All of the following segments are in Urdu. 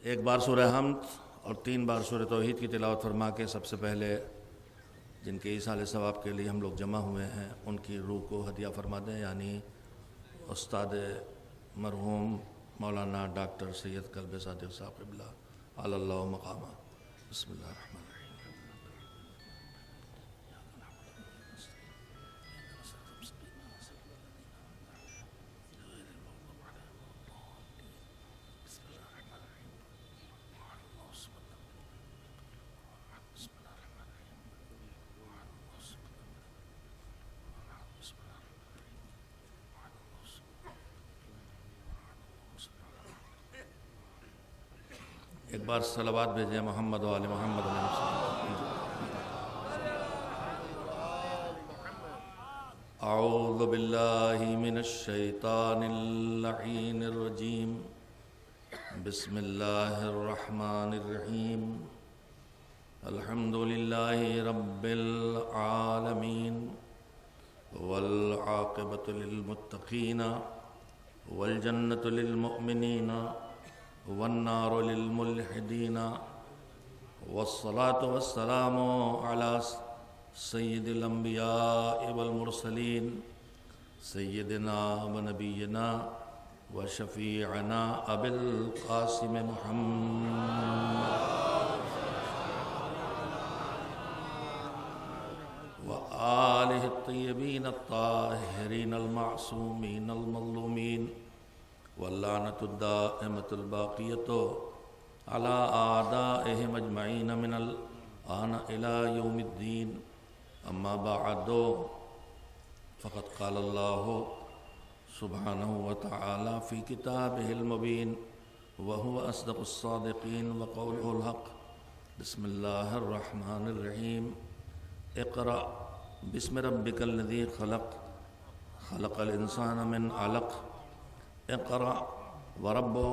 ایک بار سورہ حمد اور 3 بار سورہ توحید کی تلاوت فرما کے سب سے پہلے جن کے ایصال ثواب کے لیے ہم لوگ جمع ہوئے ہیں ان کی روح کو ہدیہ فرما دیں، یعنی استاد مرحوم مولانا ڈاکٹر سید قلب صادق صاحب قبلہ علی اللہ مقامہ۔ بسم اللہ الرحمن الرحیم۔ ایک بار صلوات بھیجیں محمد و آل محمد علیہ وسلم۔ اعوذ باللہ من الشیطان اللعین الرجیم، بسم اللہ الرحمن الرحیم، الحمد للہ رب العالمین، والعاقبۃ للمتقین، والجنۃ للمؤمنین، والنار للملحدین، والصلاة والسلام على سید الانبیاء والمرسلین، سیدنا ونبینا وشفیعنا ابی القاسم محمد وآلہ الطیبین الطاہرین المعصومین المظلومین، واللعنۃ الدائمۃ الباقیۃ علی اعدائہم اجمعین من الآن الی یوم الدین، اما بعد فقد قال اللہ سبحانہ وتعالی فی کتابہ المبین وہو اصدق الصادقین وقولہ الحق۔ بسم اللہ الرحمن الرحیم۔ اقرأ بسم ربک الذی خلق، خلق الانسان من علق، اقرأ وربک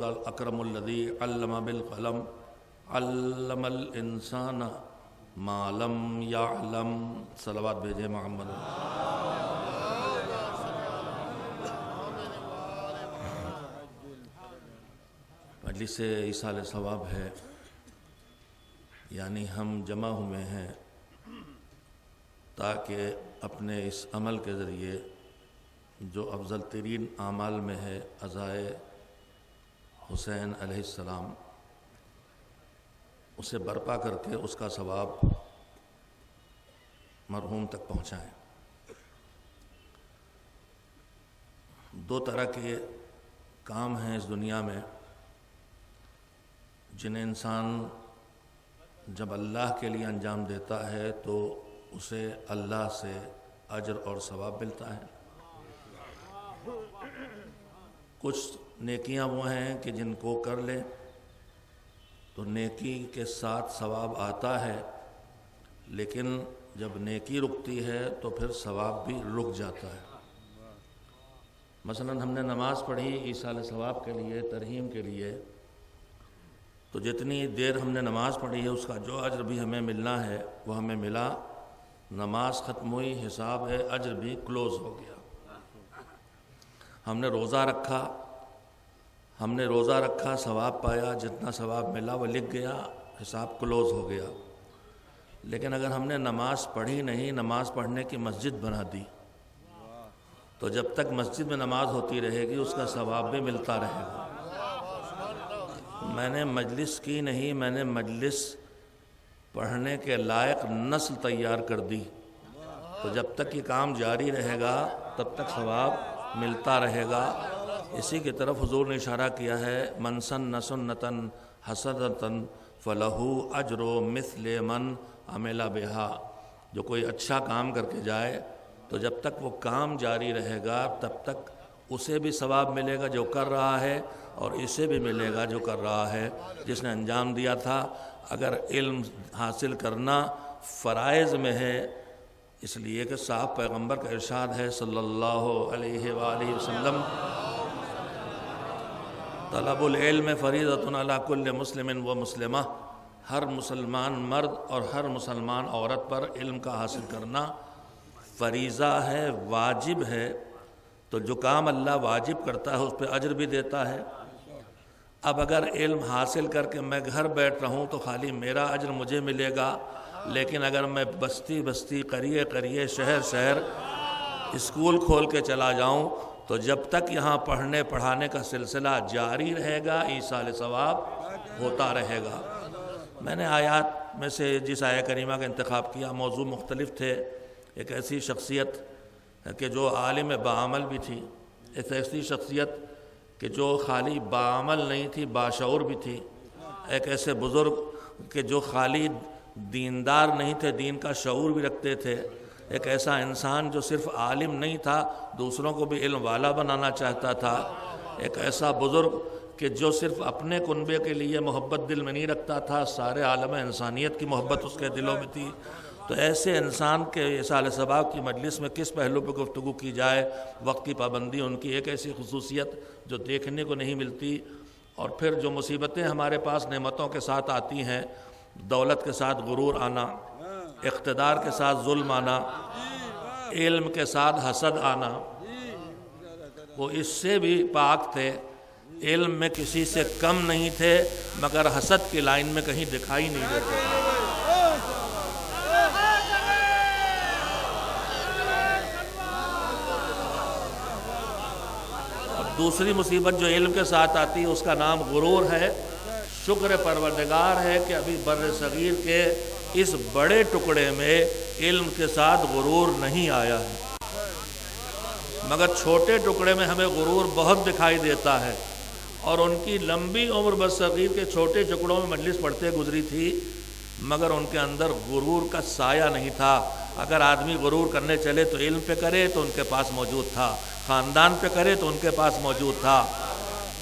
الاکرم الذی علم بالقلم، علم الانسان ما لم یعلم۔ صلوات بھیجے محمد۔ مجلس ایصال ثواب ہے، یعنی ہم جمع ہوئے ہیں تاکہ اپنے اس عمل کے ذریعے جو افضل ترین اعمال میں ہے عزائے حسین علیہ السلام، اسے برپا کر کے اس کا ثواب مرحوم تک پہنچائیں۔ 2 طرح کے کام ہیں اس دنیا میں جنہیں انسان جب اللہ کے لیے انجام دیتا ہے تو اسے اللہ سے اجر اور ثواب ملتا ہے۔ کچھ نیکیاں وہ ہیں کہ جن کو کر لے تو نیکی کے ساتھ ثواب آتا ہے، لیکن جب نیکی رکتی ہے تو پھر ثواب بھی رک جاتا ہے۔ مثلا ہم نے نماز پڑھی ایصال ثواب کے لیے، ترحیم کے لیے، تو جتنی دیر ہم نے نماز پڑھی ہے اس کا جو اجر بھی ہمیں ملنا ہے وہ ہمیں ملا۔ نماز ختم ہوئی، حساب ہے، اجر بھی کلوز ہو گیا۔ ہم نے روزہ رکھا، ثواب پایا، جتنا ثواب ملا وہ لکھ گیا، حساب کلوز ہو گیا۔ لیکن اگر ہم نے نماز پڑھی نہیں، نماز پڑھنے کی مسجد بنا دی، تو جب تک مسجد میں نماز ہوتی رہے گی اس کا ثواب بھی ملتا رہے گا۔ میں نے مجلس کی نہیں، میں نے مجلس پڑھنے کے لائق نسل تیار کر دی، تو جب تک یہ کام جاری رہے گا تب تک ثواب ملتا رہے گا۔ اسی کی طرف حضور نے اشارہ کیا ہے، من سن سنتاً حسنۃ فلہ اجر مثل من عمل بہا۔ جو کوئی اچھا کام کر کے جائے تو جب تک وہ کام جاری رہے گا تب تک اسے بھی ثواب ملے گا جو کر رہا ہے، اور اسے بھی ملے گا جو کر رہا ہے، جس نے انجام دیا تھا۔ اگر علم حاصل کرنا فرائض میں ہے، اس لیے کہ صاحب پیغمبر کا ارشاد ہے صلی اللہ علیہ وآلہ وسلم، طلب العلم فریضۃ علی کل مسلم و مسلمہ، ہر مسلمان مرد اور ہر مسلمان عورت پر علم کا حاصل کرنا فریضہ ہے، واجب ہے۔ تو جو کام اللہ واجب کرتا ہے اس پہ اجر بھی دیتا ہے، اب اگر علم حاصل کر کے میں گھر بیٹھ رہوں تو خالی میرا اجر مجھے ملے گا، لیکن اگر میں بستی بستی قریے قریے شہر شہر اسکول کھول کے چلا جاؤں تو جب تک یہاں پڑھنے پڑھانے کا سلسلہ جاری رہے گا ایصال ثواب ہوتا رہے گا۔ میں نے آیات میں سے جس آیہ کریمہ کا انتخاب کیا، موضوع مختلف تھے۔ ایک ایسی شخصیت کہ جو عالم بعمل بھی تھی، ایک ایسی شخصیت کہ جو خالی بعمل نہیں تھی، باشعور بھی تھی، ایک ایسے بزرگ کہ جو خالی دیندار نہیں تھے، دین کا شعور بھی رکھتے تھے، ایک ایسا انسان جو صرف عالم نہیں تھا، دوسروں کو بھی علم والا بنانا چاہتا تھا، ایک ایسا بزرگ کہ جو صرف اپنے کنبے کے لیے محبت دل میں نہیں رکھتا تھا، سارے عالم انسانیت کی محبت اس کے دلوں میں تھی۔ تو ایسے انسان کے ایصال ثواب کی مجلس میں کس پہلو پہ گفتگو کی جائے؟ وقت کی پابندی ان کی ایک ایسی خصوصیت جو دیکھنے کو نہیں ملتی، اور پھر جو مصیبتیں ہمارے پاس نعمتوں کے ساتھ آتی ہیں، دولت کے ساتھ غرور آنا، اقتدار کے ساتھ ظلم آنا، علم کے ساتھ حسد آنا، وہ اس سے بھی پاک تھے۔ علم میں کسی سے کم نہیں تھے، مگر حسد کی لائن میں کہیں دکھائی نہیں دیتے۔ دوسری مصیبت جو علم کے ساتھ آتی ہے اس کا نام غرور ہے۔ شکر پروردگار ہے کہ ابھی بر صغیر کے اس بڑے ٹکڑے میں علم کے ساتھ غرور نہیں آیا ہے، مگر چھوٹے ٹکڑے میں ہمیں غرور بہت دکھائی دیتا ہے، اور ان کی لمبی عمر بر صغیر کے چھوٹے ٹکڑوں میں مجلس پڑھتے گزری تھی، مگر ان کے اندر غرور کا سایہ نہیں تھا۔ اگر آدمی غرور کرنے چلے تو علم پہ کرے تو ان کے پاس موجود تھا، خاندان پہ کرے تو ان کے پاس موجود تھا،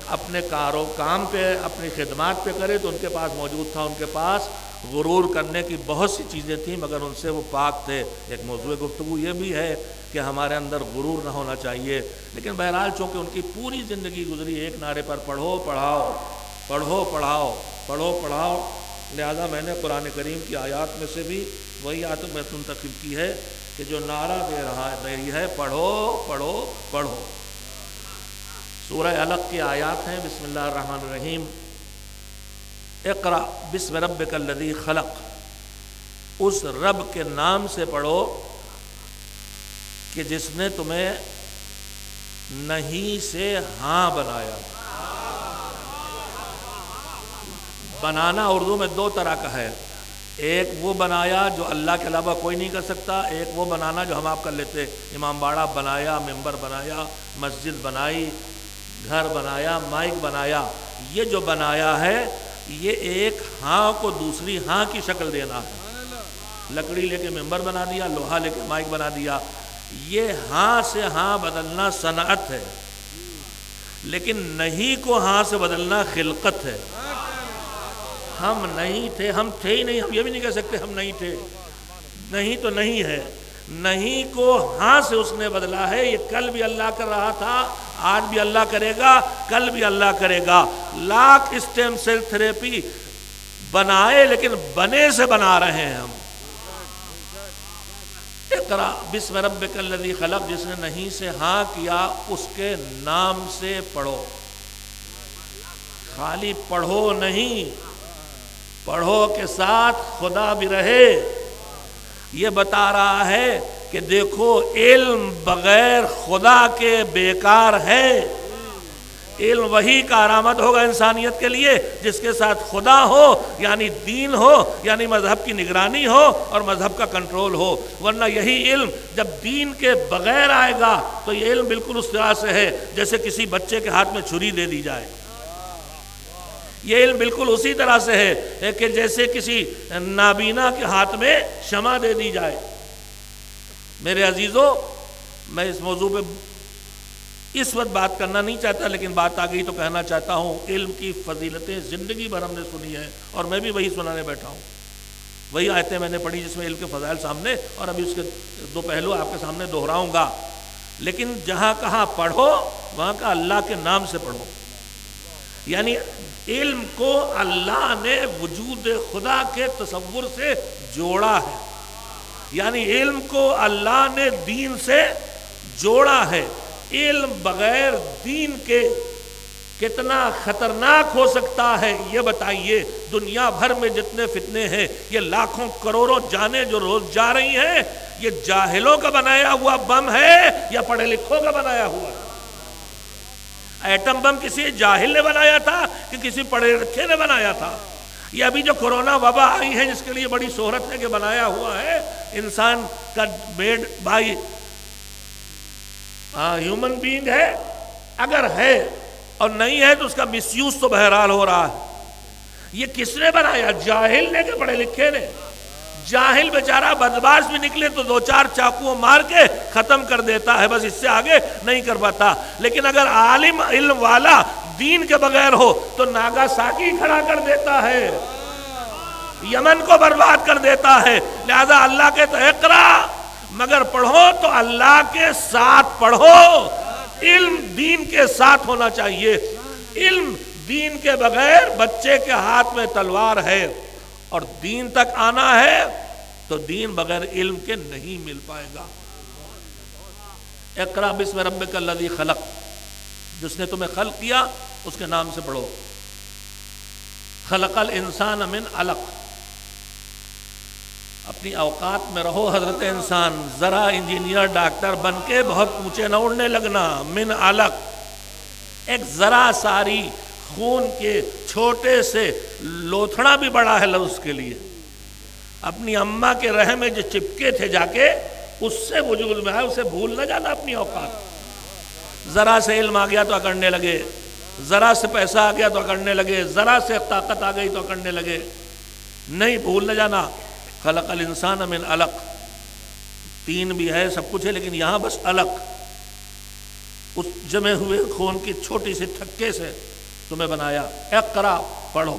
اپنے کام پہ اپنی خدمات پہ کرے تو ان کے پاس موجود تھا۔ ان کے پاس غرور کرنے کی بہت سی چیزیں تھیں، مگر ان سے وہ پاک تھے۔ ایک موضوع گفتگو یہ بھی ہے کہ ہمارے اندر غرور نہ ہونا چاہیے، لیکن بہرحال چونکہ ان کی پوری زندگی گزری ایک نعرے پر پڑھو پڑھاؤ، پڑھو پڑھاؤ، پڑھو پڑھاؤ، لہذا میں نے قرآن کریم کی آیات میں سے بھی وہی آیت میں منتخب کی ہے کہ جو نعرہ دے رہی ہے پڑھو پڑھو پڑھو۔ سورہ علق کی آیات ہیں۔ بسم اللہ الرحمن الرحیم، اقرأ بسم ربک الذی خلق، اس رب کے نام سے پڑھو کہ جس نے تمہیں نہیں سے ہاں بنایا۔ بنانا اردو میں دو طرح کا ہے، ایک وہ بنایا جو اللہ کے علاوہ کوئی نہیں کر سکتا، ایک وہ بنانا جو ہم آپ کر لیتے۔ امام باڑہ بنایا، ممبر بنایا، مسجد بنائی، گھر بنایا، مائک بنایا۔ یہ جو بنایا ہے یہ ایک ہاں کو دوسری ہاں کی شکل دینا ہے۔ لکڑی لے کے ممبر بنا دیا، لوہا لے کے مائک بنا دیا، یہ ہاں سے ہاں بدلنا صنعت ہے، لیکن نہیں کو ہاں سے بدلنا خلقت ہے۔ ہم نہیں تھے، ہم تھے ہی نہیں، ہم یہ بھی نہیں کہہ سکتے ہم نہیں تھے، نہیں تو نہیں ہے۔ نہیں کو ہاں سے اس نے بدلا ہے۔ یہ کل بھی اللہ کر رہا تھا، آج بھی اللہ کرے گا، کل بھی اللہ کرے گا۔ لاکھ اسٹیم سیل تھراپی بنائے لیکن بنے سے بنا رہے ہیں ہم۔ اقرأ بسم ربک الذی خلق، جس نے نہیں سے ہاں کیا اس کے نام سے پڑھو۔ خالی پڑھو نہیں، پڑھو کے ساتھ خدا بھی رہے۔ یہ بتا رہا ہے کہ دیکھو علم بغیر خدا کے بیکار ہے۔ علم وہی کارآمد ہوگا انسانیت کے لیے جس کے ساتھ خدا ہو، یعنی دین ہو، یعنی مذہب کی نگرانی ہو اور مذہب کا کنٹرول ہو، ورنہ یہی علم جب دین کے بغیر آئے گا تو یہ علم بالکل اس طرح سے ہے جیسے کسی بچے کے ہاتھ میں چھری دے دی جائے۔ یہ علم بالکل اسی طرح سے ہے کہ جیسے کسی نابینا کے ہاتھ میں شمع دے دی جائے۔ میرے عزیزو، میں اس موضوع پہ اس وقت بات کرنا نہیں چاہتا، لیکن بات آ گئی تو کہنا چاہتا ہوں۔ علم کی فضیلتیں زندگی بھر ہم نے سنی ہیں اور میں بھی وہی سنانے بیٹھا ہوں۔ وہی آیتیں میں نے پڑھی جس میں علم کے فضائل سامنے، اور ابھی اس کے دو پہلو آپ کے سامنے دہراؤں گا۔ لیکن جہاں کہاں پڑھو وہاں کا اللہ کے نام سے پڑھو، یعنی علم کو اللہ نے وجود خدا کے تصور سے جوڑا ہے، یعنی علم کو اللہ نے دین سے جوڑا ہے۔ علم بغیر دین کے کتنا خطرناک ہو سکتا ہے یہ بتائیے. دنیا بھر میں جتنے فتنے ہیں، یہ لاکھوں کروڑوں جانیں جو روز جا رہی ہیں، یہ جاہلوں کا بنایا ہوا بم ہے یا پڑھے لکھوں کا بنایا ہوا؟ ایٹم بم کسی جاہل نے بنایا تھا کہ کسی پڑھے لکھے نے بنایا تھا؟ یہ ابھی جو کورونا وبا آئی ہے جس کے لیے بڑی شہرت ہے کہ بنایا ہوا ہے انسان کا میڈ بائی ہیومن بینگ ہے. اگر ہے اور نہیں ہے تو اس کا مس یوز تو بہرحال ہو رہا ہے. یہ کس نے بنایا؟ جاہل نے کہ پڑھے لکھے نے؟ جاہل بیچارہ بدمعاش بھی نکلے تو 2-4 چاقو مار کے ختم کر دیتا ہے، بس اس سے آگے نہیں کر پاتا. لیکن اگر عالم علم والا دین کے بغیر ہو تو ناگاساکی کھڑا کر دیتا ہے، یمن کو برباد کر دیتا ہے. لہذا اللہ کے تو اقرا، مگر پڑھو تو اللہ کے ساتھ پڑھو. علم دین کے ساتھ ہونا چاہیے. علم دین کے بغیر بچے کے ہاتھ میں تلوار ہے، اور دین تک آنا ہے تو دین بغیر علم کے نہیں مل پائے گا. اقرا بسم ربک الذی خلق، جس نے تمہیں خلق کیا اس کے نام سے پڑھو. خلق الانسان من علق. اپنی اوقات میں رہو حضرت انسان، ذرا انجینئر ڈاکٹر بن کے بہت اونچے نہ اڑنے لگنا. من علق، ایک ذرا ساری خون کے چھوٹے سے لوتھڑا بھی بڑا ہے لفظ کے لیے. اپنی اماں کے رحم میں جو چپکے تھے جا کے اس سے وجود میں آئے، اسے بھول نہ جانا اپنی اوقات. ذرا سے علم آ گیا تو اکڑنے لگے، ذرا سے پیسہ آ گیا تو اکڑنے لگے، ذرا سے طاقت آ گئی تو اکڑنے لگے. نہیں، بھول نہ جانا. خلق الانسان من علق، 3 بھی ہے، سب کچھ ہے، لیکن یہاں بس علق، اس جمے ہوئے خون کی چھوٹی سی تھکے سے تمہیں بنایا. اقرا، پڑھو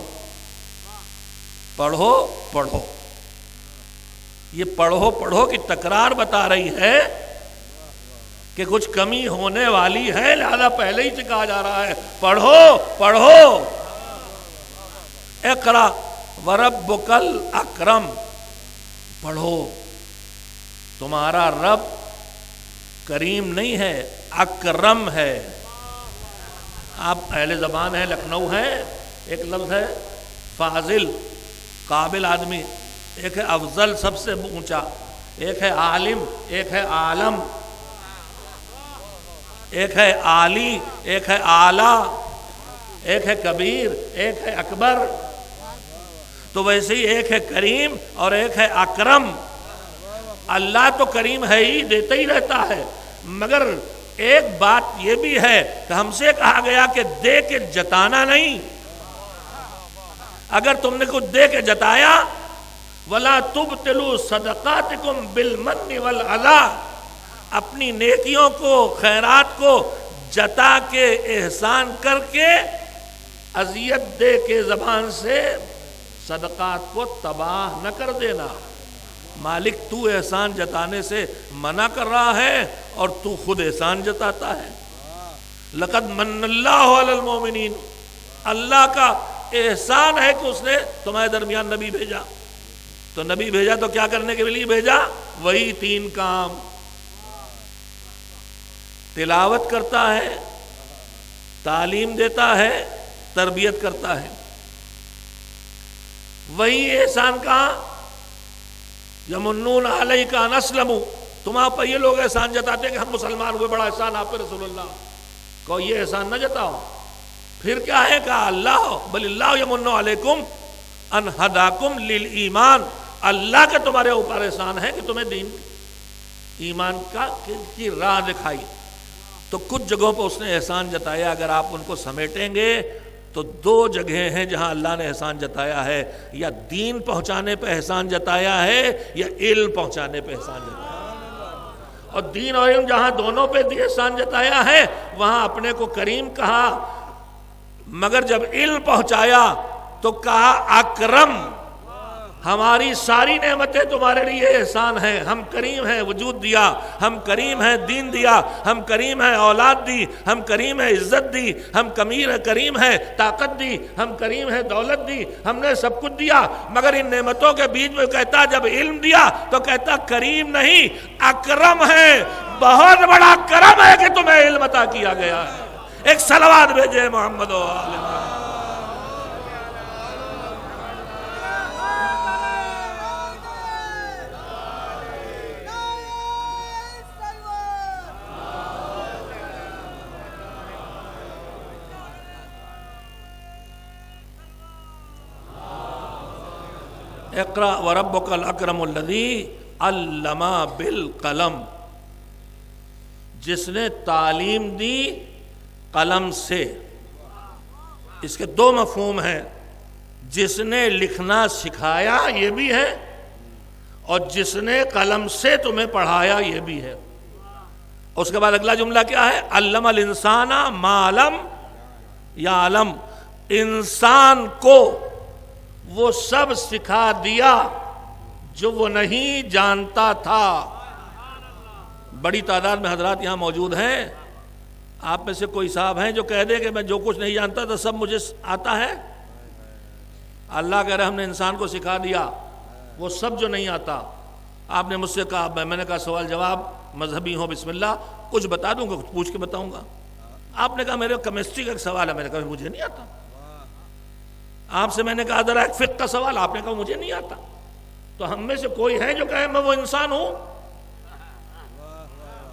پڑھو پڑھو. یہ پڑھو پڑھو کی تکرار بتا رہی ہے کہ کچھ کمی ہونے والی ہے، لہذا پہلے ہی سکھایا جا رہا ہے پڑھو پڑھو. اقرا وربک الاکرم، پڑھو. تمہارا رب کریم نہیں ہے، اکرم ہے. آپ اہل زبان ہیں، لکھنؤ ہیں، ایک لفظ ہے فاضل، قابل آدمی. ایک ہے افضل، سب سے اونچا. ایک ہے عالم، ایک ہے عالم. ایک ہے عالی، ایک ہے اعلیٰ. ایک ہے کبیر، ایک ہے اکبر. تو ویسے ہی ایک ہے کریم اور ایک ہے اکرم. اللہ تو کریم ہے ہی، دیتا ہی رہتا ہے، مگر ایک بات یہ بھی ہے کہ ہم سے کہا گیا کہ دے کے جتانا نہیں. اگر تم نے کچھ دے کے جتایا، وَلَا تُبْتِلُوا صَدَقَاتِكُمْ بِالْمَنِّ وَالْعَذَا، اپنی نیکیوں کو، خیرات کو جتا کے، احسان کر کے، اذیت دے کے زبان سے صدقات کو تباہ نہ کر دینا. مالک تو احسان جتانے سے منع کر رہا ہے اور تو خود احسان جتاتا ہے. لقد من اللہ علی المومنین، اللہ کا احسان ہے کہ اس نے تمہارے درمیان نبی بھیجا. تو نبی بھیجا تو کیا کرنے کے لیے بھیجا؟ وہی 3 کام. تلاوت کرتا ہے، تعلیم دیتا ہے، تربیت کرتا ہے. وہی احسان کہاں؟ یمنون علیک ان اسلموا، تمہارے پر یہ لوگ احسان جتاتے ہیں کہ ہم مسلمان ہوئے، بڑا احسان آپ پہ رسول اللہ کو. یہ احسان نہ جتاؤ. پھر کیا ہے؟ کہا اللہ بل اللہ یمن علیکم ان ہداکم للایمان، اللہ کے تمہارے اوپر احسان ہے کہ تمہیں دین ایمان کی راہ دکھائی. تو کچھ جگہوں پر اس نے احسان جتایا. اگر آپ ان کو سمیٹیں گے تو 2 جگہیں ہیں جہاں اللہ نے احسان جتایا ہے، یا دین پہنچانے پہ احسان جتایا ہے یا علم پہنچانے پہ احسان جتایا ہے. اور دین اور علم جہاں دونوں پہ احسان جتایا ہے وہاں اپنے کو کریم کہا، مگر جب علم پہنچایا تو کہا اکرم. ہماری ساری نعمتیں تمہارے لیے احسان ہیں. ہم کریم ہیں، وجود دیا. ہم کریم ہیں، دین دیا. ہم کریم ہیں، اولاد دی. ہم کریم ہیں، عزت دی. ہم کریم ہیں، طاقت دی. ہم کریم ہیں، دولت دی. ہم نے سب کچھ دیا، مگر ان نعمتوں کے بیچ میں کہتا جب علم دیا تو کہتا کریم نہیں، اکرم ہے. بہت بڑا کرم ہے کہ تمہیں علم عطا کیا گیا ہے. ایک صلوات بھیجے محمد و آل محمد۔ اقرأ وربک الاکرم الذی علم بالقلم، جس نے تعلیم دی قلم سے۔ اس کے دو مفہوم ہیں، جس نے لکھنا سکھایا یہ بھی ہے، اور جس نے قلم سے تمہیں پڑھایا یہ بھی ہے۔ اس کے بعد اگلا جملہ کیا ہے؟ علم الانسان ما لم یعلم، انسان کو وہ سب سکھا دیا جو وہ نہیں جانتا تھا۔ بڑی تعداد میں حضرات یہاں موجود ہیں، آپ میں سے کوئی صاحب ہیں جو کہہ دے کہ میں جو کچھ نہیں جانتا تھا سب مجھے آتا ہے؟ اللہ کہہ رہے ہم نے انسان کو سکھا دیا وہ سب جو نہیں آتا۔ آپ نے مجھ سے کہا، میں نے کہا سوال جواب مذہبی ہوں، بسم اللہ، کچھ بتا دوں گا، کچھ پوچھ کے بتاؤں گا۔ آپ نے کہا میرے کیمسٹری کا ایک سوال ہے، میں نے کہا مجھے نہیں آتا۔ آپ سے میں نے کہا ذرا ایک فقہ کا سوال، آپ نے کہا مجھے نہیں آتا۔ تو ہم میں سے کوئی ہے جو کہے میں وہ انسان ہوں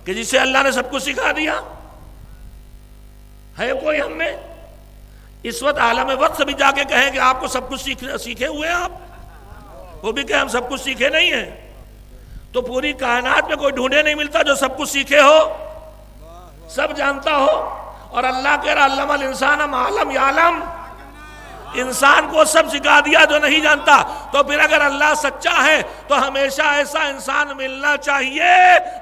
کہ جسے اللہ نے سب کچھ سکھا دیا؟ ہے کوئی ہم میں؟ اس وقت عالم وقت بھی جا کے کہیں کہ آپ کو سب کچھ سیکھے ہوئے ہیں آپ، وہ بھی کہ ہم سب کچھ سیکھے نہیں ہیں، تو پوری کائنات میں کوئی ڈھونڈے نہیں ملتا جو سب کچھ سیکھے ہو، سب جانتا ہو۔ اور اللہ کہہ رہا علم الانسان ما لم یعلم، انسان کو سب سکھا دیا جو نہیں جانتا۔ تو پھر اگر اللہ سچا ہے تو ہمیشہ ایسا انسان ملنا چاہیے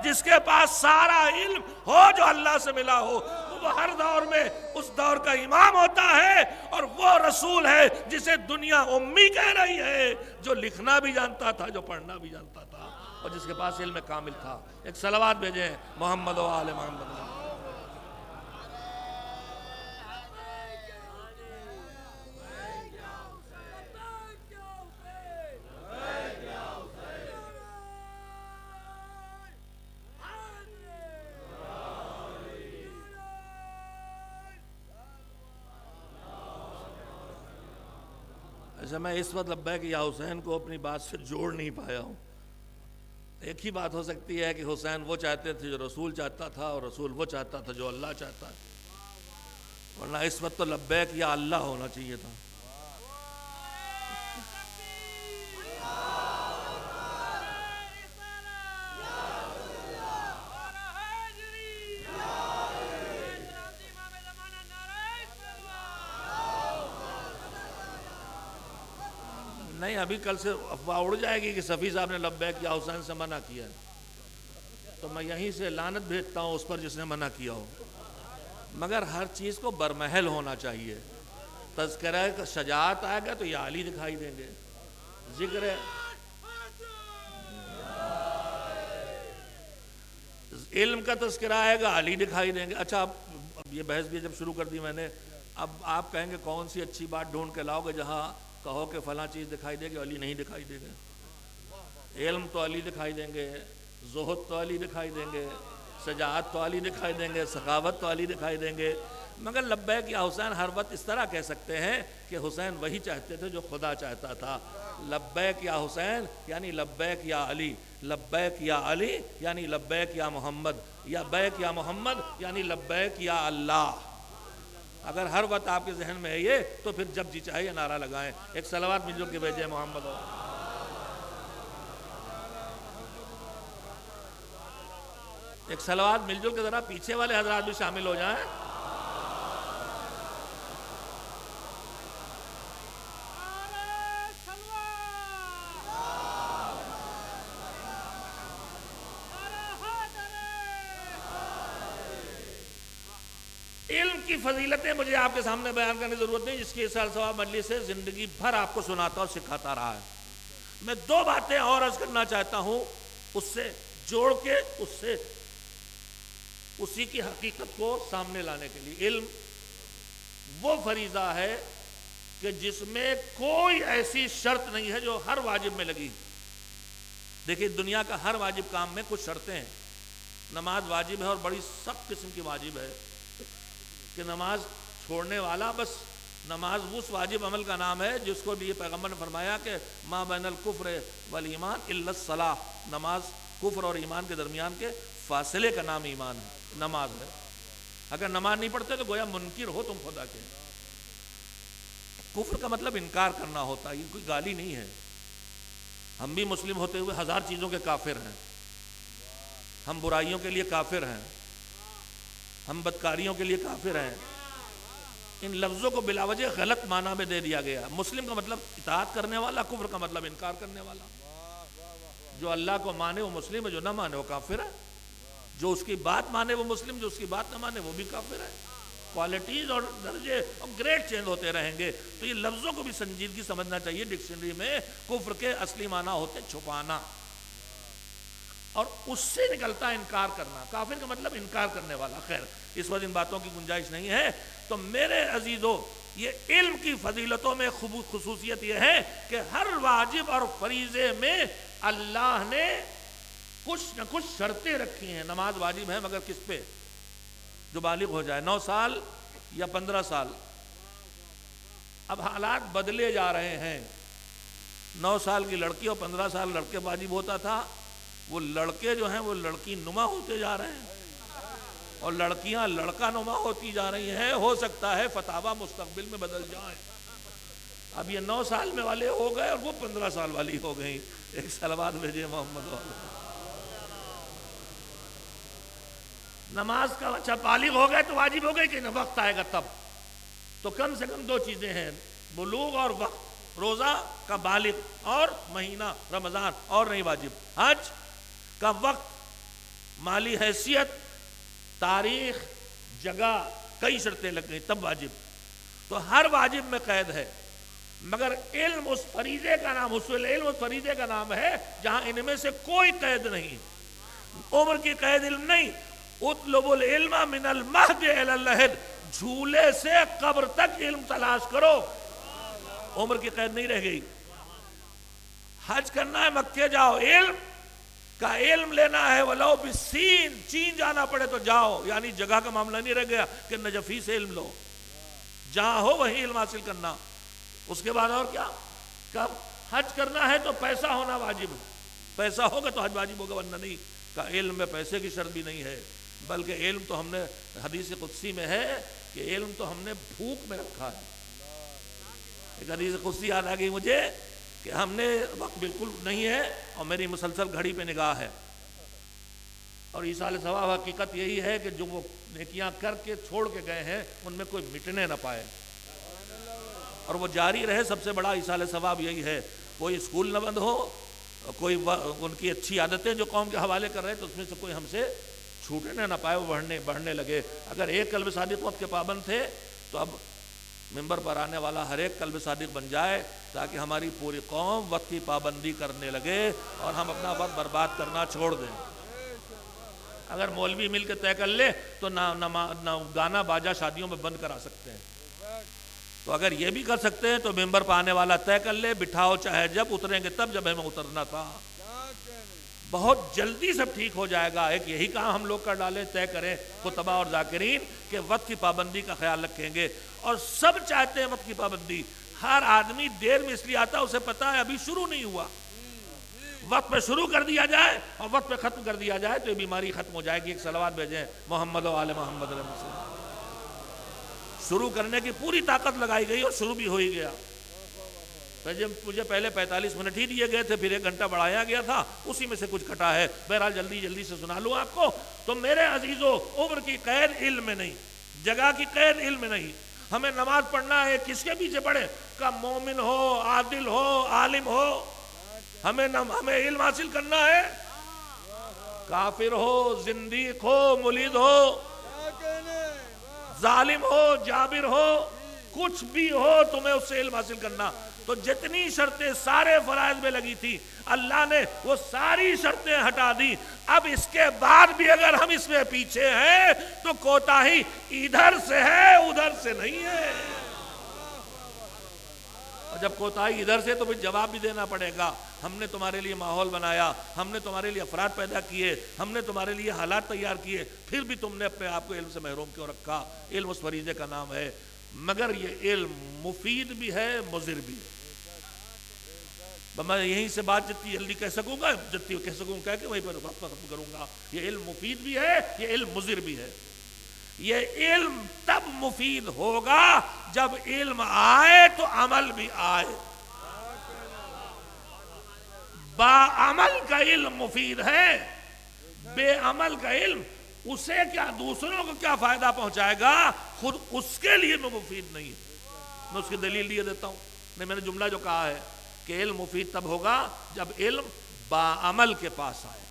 جس کے پاس سارا علم ہو جو اللہ سے ملا ہو۔ وہ ہر دور میں اس دور کا امام ہوتا ہے، اور وہ رسول ہے جسے دنیا امی کہہ رہی ہے، جو لکھنا بھی جانتا تھا، جو پڑھنا بھی جانتا تھا، اور جس کے پاس علم کامل تھا۔ ایک صلوات بھیجیں محمد و آل محمد۔ ایسا میں اس وقت لبیک یا حسین کو اپنی بات سے جوڑ نہیں پایا ہوں۔ ایک ہی بات ہو سکتی ہے کہ حسین وہ چاہتے تھے جو رسول چاہتا تھا، اور رسول وہ چاہتا تھا جو اللہ چاہتا ہے، ورنہ اس وقت تو لبیک یا اللہ ہونا چاہیے تھا۔ نہیں، ابھی کل سے افواہ اڑ جائے گی کہ صفی صاحب نے لبیک یا حسین سے منع کیا ہے، تو میں یہیں سے لعنت بھیجتا ہوں اس پر جس نے منع کیا ہو۔ مگر ہر چیز کو برمحل ہونا چاہیے۔ تذکرہ شجاعت آئے گا تو یا علی دکھائی دیں گے، ذکر علم کا تذکرہ آئے گا علی دکھائی دیں گے۔ اچھا، اب یہ بحث بھی جب شروع کر دی میں نے، اب آپ کہیں گے کون سی اچھی بات ڈھونڈ کے لاؤ گے جہاں کہو کہ فلاں چیز دکھائی دے گی علی نہیں دکھائی دے گا؟ علم تو علی دکھائی دیں گے، زہد تو علی دکھائی دیں گے، شجاعت تو علی دکھائی دیں گے، سخاوت تو علی دکھائی دیں گے، مگر لبیک یا حسین ہر وقت اس طرح کہہ سکتے ہیں کہ حسین وہی چاہتے تھے جو خدا چاہتا تھا۔ لبیک یا حسین یعنی لبیک یا علی، لبیک یا علی یعنی لبیک یا محمد، یا بیک یا محمد یعنی لبیک یا اللہ۔ اگر ہر وقت آپ کے ذہن میں ہے یہ، تو پھر جب جی چاہے یہ نعرہ لگائیں۔ ایک صلوات مل جل کے بھیجیں محمد۔ ایک صلوات مل جل کے ذرا پیچھے والے حضرات بھی شامل ہو جائیں۔ علم کی فضیلتیں مجھے آپ کے سامنے بیان کرنے کی ضرورت نہیں، جس کی اس سال ثواب مجلس سے زندگی بھر آپ کو سناتا اور سکھاتا رہا ہے۔ میں دو باتیں اور عرض کرنا چاہتا ہوں، اس سے جوڑ کے اسی کی حقیقت کو سامنے لانے کے لیے۔ علم وہ فریضہ ہے کہ جس میں کوئی ایسی شرط نہیں ہے جو ہر واجب میں لگی۔ دیکھیں، دنیا کا ہر واجب کام میں کچھ شرطیں ہیں۔ نماز واجب ہے اور بڑی سخت قسم کی واجب ہے، کہ نماز چھوڑنے والا بس نماز اس واجب عمل کا نام ہے جس کو بھی پیغمبر نے فرمایا کہ ما بین الکفر والایمان الا الصلاۃ، نماز کفر اور ایمان کے درمیان کے فاصلے کا نام ایمان ہے، نماز ہے۔ اگر نماز نہیں پڑھتے تو گویا منکر ہو تم خدا کے۔ کفر کا مطلب انکار کرنا ہوتا ہے، یہ کوئی گالی نہیں ہے۔ ہم بھی مسلم ہوتے ہوئے ہزار چیزوں کے کافر ہیں، ہم برائیوں کے لیے کافر ہیں، ہم بدکاریوں کے لیے کافر ہیں۔ ان لفظوں کو بلا وجہ غلط معنی میں دے دیا گیا۔ مسلم کا مطلب اطاعت کرنے والا، کفر کا مطلب انکار کرنے والا۔ جو اللہ کو مانے وہ مسلم ہے، جو نہ مانے وہ کافر ہے۔ جو اس کی بات مانے وہ مسلم، جو اس کی بات نہ مانے وہ بھی کافر ہے۔ کوالٹیز اور درجے اور گریڈ چینج ہوتے رہیں گے، تو یہ لفظوں کو بھی سنجیدگی سمجھنا چاہیے۔ ڈکشنری میں کفر کے اصلی معنی ہوتے چھپانا، اور اس سے نکلتا انکار کرنا۔ کافر کا مطلب انکار کرنے والا۔ خیر اس وقت ان باتوں کی گنجائش نہیں ہے۔ تو میرے عزیزو، یہ علم کی فضیلتوں میں خصوصیت یہ ہے کہ ہر واجب اور فریضے میں اللہ نے کچھ نہ کچھ شرطیں رکھی ہیں۔ نماز واجب ہے مگر کس پہ؟ جو بالغ ہو جائے، 9 سال یا 15 سال۔ اب حالات بدلے جا رہے ہیں۔ 9 سال کی لڑکی اور 15 سال لڑکے واجب ہوتا تھا، وہ لڑکے جو ہیں وہ لڑکی نما ہوتے جا رہے ہیں، اور لڑکیاں لڑکا نما ہوتی جا رہی ہیں۔ ہو سکتا ہے فتاوا مستقبل میں بدل جائیں۔ اب یہ 9 سال میں والے ہو گئے اور وہ 15 سال والی ہو گئیں۔ ایک صلوات بھیجے محمد والے۔ نماز کا اچھا بالغ ہو گئے تو واجب ہو گئی کہ وقت آئے گا تب، تو کم سے کم 2 چیزیں ہیں، بلوغ اور وقت۔ روزہ کا بالغ اور مہینہ رمضان اور نہیں واجب۔ حج کا وقت، مالی حیثیت، تاریخ، جگہ، کئی شرطیں لگ گئی تب واجب۔ تو ہر واجب میں قید ہے، مگر علم اس فریضے کا نام، حصول علم اس فریضے کا نام ہے جہاں ان میں سے کوئی قید نہیں۔ عمر کی قید علم نہیں۔ اطلب العلم من المہد الی اللحد، جھولے سے قبر تک علم تلاش کرو۔ عمر کی قید نہیں رہ گئی۔ حج کرنا ہے مکے جاؤ، علم کا علم لینا ہے ولو بالسین، چین جانا پڑے تو جاؤ، یعنی جگہ کا معاملہ نہیں رہ گیا کہ نجفی سے علم لو، جہاں ہو وہیں علم حاصل کرنا۔ اس کے بعد اور کیا؟ کب حج کرنا ہے تو پیسہ ہونا واجب ہے، پیسہ ہوگا تو حج واجب ہوگا، ورنہ نہیں۔ کا علم میں پیسے کی شرط بھی نہیں ہے، بلکہ علم تو ہم نے حدیث قدسی میں ہے کہ علم تو ہم نے بھوک میں رکھا ہے۔ ایک حدیث قدسی یاد آ گئی مجھے کہ ہم نے وقت بالکل نہیں ہے اور میری مسلسل گھڑی پہ نگاہ ہے، اور ایصال ثواب حقیقت یہی ہے کہ جو وہ نیکیاں کر کے چھوڑ کے گئے ہیں ان میں کوئی مٹنے نہ پائے اور وہ جاری رہے۔ سب سے بڑا ایصال ثواب یہی ہے۔ کوئی اسکول نہ بند ہو، کوئی ان کی اچھی عادتیں جو قوم کے حوالے کر رہے ہیں تو اس میں سے کوئی ہم سے چھوٹنے نہ پائے، وہ بڑھنے لگے۔ اگر ایک قلب صادق وقت کے پابند تھے تو اب ممبر پر آنے والا ہر ایک قلب صادق بن جائے، تاکہ ہماری پوری قوم وقت کی پابندی کرنے لگے اور ہم اپنا وقت برباد کرنا چھوڑ دیں۔ اگر مولوی مل کے طے کر لے تو نہ گانا باجا شادیوں میں بند کرا سکتے ہیں، تو اگر یہ بھی کر سکتے ہیں تو ممبر پر آنے والا طے کر لے، بٹھاؤ چاہے جب اتریں گے تب جب ہمیں اترنا تھا۔ بہت جلدی سب ٹھیک ہو جائے گا۔ ایک یہی کام ہم لوگ کر ڈالیں، طے کریں خطبہ اور ذاکرین کہ وقت کی پابندی کا خیال رکھیں گے، اور سب چاہتے ہیں وقت کی پابندی۔ ہر آدمی دیر میں اس لیے آتا ہے، اسے پتا ہے ابھی شروع نہیں ہوا۔ وقت پہ شروع کر دیا جائے اور وقت پہ ختم کر دیا جائے تو یہ بیماری ختم ہو جائے گی۔ ایک صلوات بھیجیں محمد و آل محمد علیہ وسلم۔ شروع کرنے کی پوری طاقت لگائی گئی اور شروع بھی ہو ہی گیا۔ مجھے پہلے 45 منٹ ہی دیے گئے تھے، پھر 1 گھنٹہ بڑھایا گیا تھا، اسی میں سے کچھ کٹا ہے۔ بہرحال جلدی سے سنا لوں آپ کو۔ تو میرے عزیزو، عمر کی قید علم میں نہیں، جگہ کی قید علم میں نہیں۔ ہمیں نماز پڑھنا ہے، کس کے پیچھے پڑھے؟ کہ مومن ہو، عادل ہو، عالم ہو۔ ہمیں علم حاصل کرنا ہے، کافر ہو، زندیق ہو، ملحد ہو، ظالم ہو، جابر ہو، کچھ بھی ہو، تمہیں اس سے علم حاصل کرنا۔ تو جتنی شرطیں سارے فرائض میں لگی تھی، اللہ نے وہ ساری شرطیں ہٹا دی۔ اب اس کے بعد بھی اگر ہم اس میں پیچھے ہیں تو کوتاہی ادھر سے ہے، ادھر سے نہیں ہے۔ اور جب کوتاہی ادھر سے تو پھر جواب بھی دینا پڑے گا۔ ہم نے تمہارے لیے ماحول بنایا، ہم نے تمہارے لیے افراد پیدا کیے، ہم نے تمہارے لیے حالات تیار کیے، پھر بھی تم نے اپنے آپ کو علم سے محروم کیوں رکھا؟ علم اس فریضے کا نام ہے، مگر یہ علم مفید بھی ہے، مضر بھی ہے۔ میں یہیں سے بات جتنی جلدی کہہ سکوں گا، جتنی کہہ سکوں کہہ کے وہیں پر ختم کروں گا۔ یہ علم مفید بھی ہے، یہ علم مضر بھی ہے۔ یہ علم تب مفید ہوگا جب علم آئے تو عمل بھی آئے۔ با عمل کا علم مفید ہے، بے عمل کا علم اسے کیا، دوسروں کو کیا فائدہ پہنچائے گا، خود اس کے لیے میں مفید نہیں ہے۔ میں اس کی دلیل لیے دیتا ہوں، نہیں میں نے جملہ جو کہا ہے کہ علم مفید تب ہوگا جب علم با عمل کے پاس آئے۔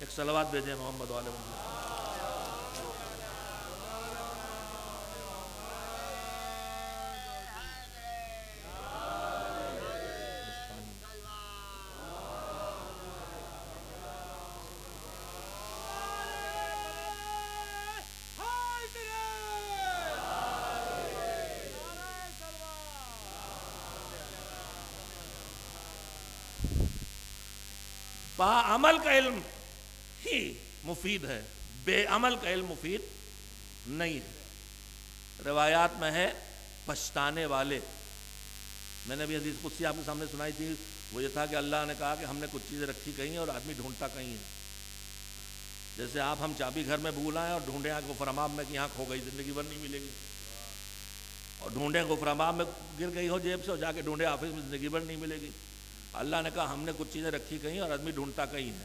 ایک صلوات بھیجیں محمد والے محمد۔ با عمل کا علم ہی مفید ہے، بے عمل کا علم مفید نہیں ہے۔ روایات میں ہے پچھتانے والے۔ میں نے بھی حدیث قدسی آپ کے سامنے سنائی تھی، وہ یہ تھا کہ اللہ نے کہا کہ ہم نے کچھ چیزیں رکھی کہیں اور آدمی ڈھونڈتا کہیں ہے۔ جیسے آپ ہم چابی گھر میں بھول آئیں اور ڈھونڈیں آنکھ غفراماب میں کہ یہاں کھو گئی، زندگی بھر نہیں ملے گی، اور ڈھونڈیں غفراماب میں گر گئی ہو جیب سے اور جا کے ڈھونڈیں آفس میں، زندگی بھر نہیں ملے گی۔ اللہ نے کہا ہم نے کچھ چیزیں رکھی کہیں اور آدمی ڈھونڈتا کہیں ہے،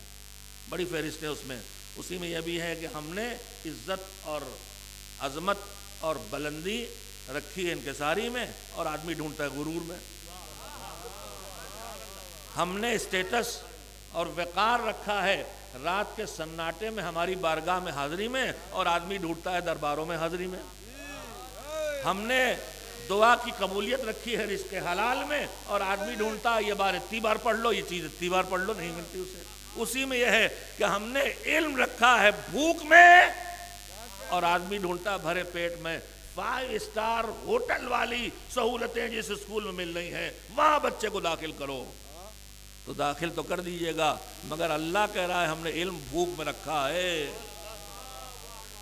بڑی فہرست ہے اس میں۔ اسی میں یہ بھی ہے کہ ہم نے عزت اور عظمت اور بلندی رکھی ہے انکساری میں اور آدمی ڈھونڈتا ہے غرور میں۔ ہم نے اسٹیٹس اور وقار رکھا ہے رات کے سناٹے میں ہماری بارگاہ میں حاضری میں اور آدمی ڈھونڈتا ہے درباروں میں حاضری میں۔ ہم نے دعا کی قبولیت رکھی ہے رزق حلال میں اور آدمی ڈھونڈتا ہے یہ بار اتنی بار پڑھ لو، یہ چیز اتنی بار پڑھ لو، نہیں ملتی اسے۔ اسی میں یہ ہے کہ ہم نے علم رکھا ہے بھوک میں اور آدمی ڈھونڈتا ہے بھرے پیٹ میں۔ 5 اسٹار ہوٹل والی سہولتیں جس اسکول میں مل رہی ہیں وہاں بچے کو داخل کرو تو داخل تو کر دیجئے گا، مگر اللہ کہہ رہا ہے ہم نے علم بھوک میں رکھا ہے۔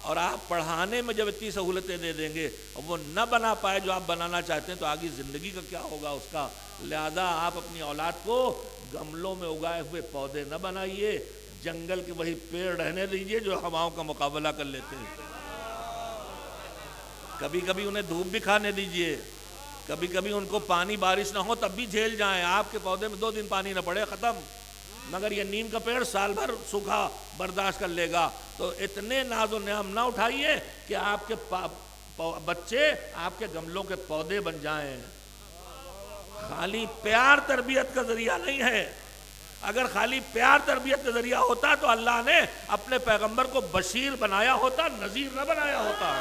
اور آپ پڑھانے میں جب اتنی سہولتیں دے دیں گے اور وہ نہ بنا پائے جو آپ بنانا چاہتے ہیں تو آگے زندگی کا کیا ہوگا اس کا۔ لہذا آپ اپنی اولاد کو گملوں میں اگائے ہوئے پودے نہ بنائیے، جنگل کے وہی پیڑ رہنے دیجئے جو ہواؤں کا مقابلہ کر لیتے ہیں۔ کبھی کبھی انہیں دھوپ بھی کھانے دیجئے، کبھی کبھی ان کو پانی بارش نہ ہو تب بھی جھیل جائیں۔ آپ کے پودے میں 2 دن پانی نہ پڑے ختم، مگر یہ نیم کا پیڑ سال بھر سوکھا برداشت کر لے گا۔ تو اتنے ناز و نعم نہ اٹھائیے کہ آپ کے بچے آپ کے گملوں کے پودے بن جائیں۔ خالی پیار تربیت کا ذریعہ نہیں ہے۔ اگر خالی پیار تربیت کا ذریعہ ہوتا تو اللہ نے اپنے پیغمبر کو بشیر بنایا ہوتا، نذیر نہ بنایا ہوتا۔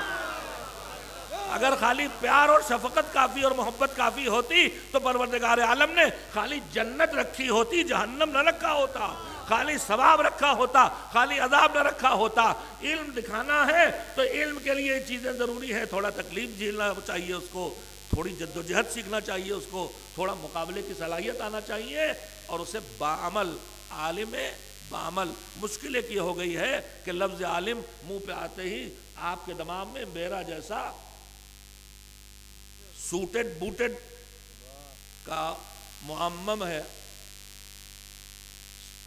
اگر خالی پیار اور شفقت کافی اور محبت کافی ہوتی تو پروردگار عالم نے خالی جنت رکھی ہوتی، جہنم نہ رکھا ہوتا، خالی ثواب رکھا ہوتا، خالی عذاب نہ رکھا ہوتا۔ علم دکھانا ہے تو علم کے لیے یہ چیزیں ضروری ہے، تھوڑا تکلیف جھیلنا چاہیے اس کو، تھوڑی جد و جہد سیکھنا چاہیے اس کو، تھوڑا مقابلے کی صلاحیت آنا چاہیے، اور اسے باعمل عالم باعمل۔ مشکل ایک یہ ہو گئی ہے کہ لفظ عالم منہ پہ آتے ہی آپ کے دماغ میں میرا جیسا سوٹڈ بوٹڈ کا معمم ہے۔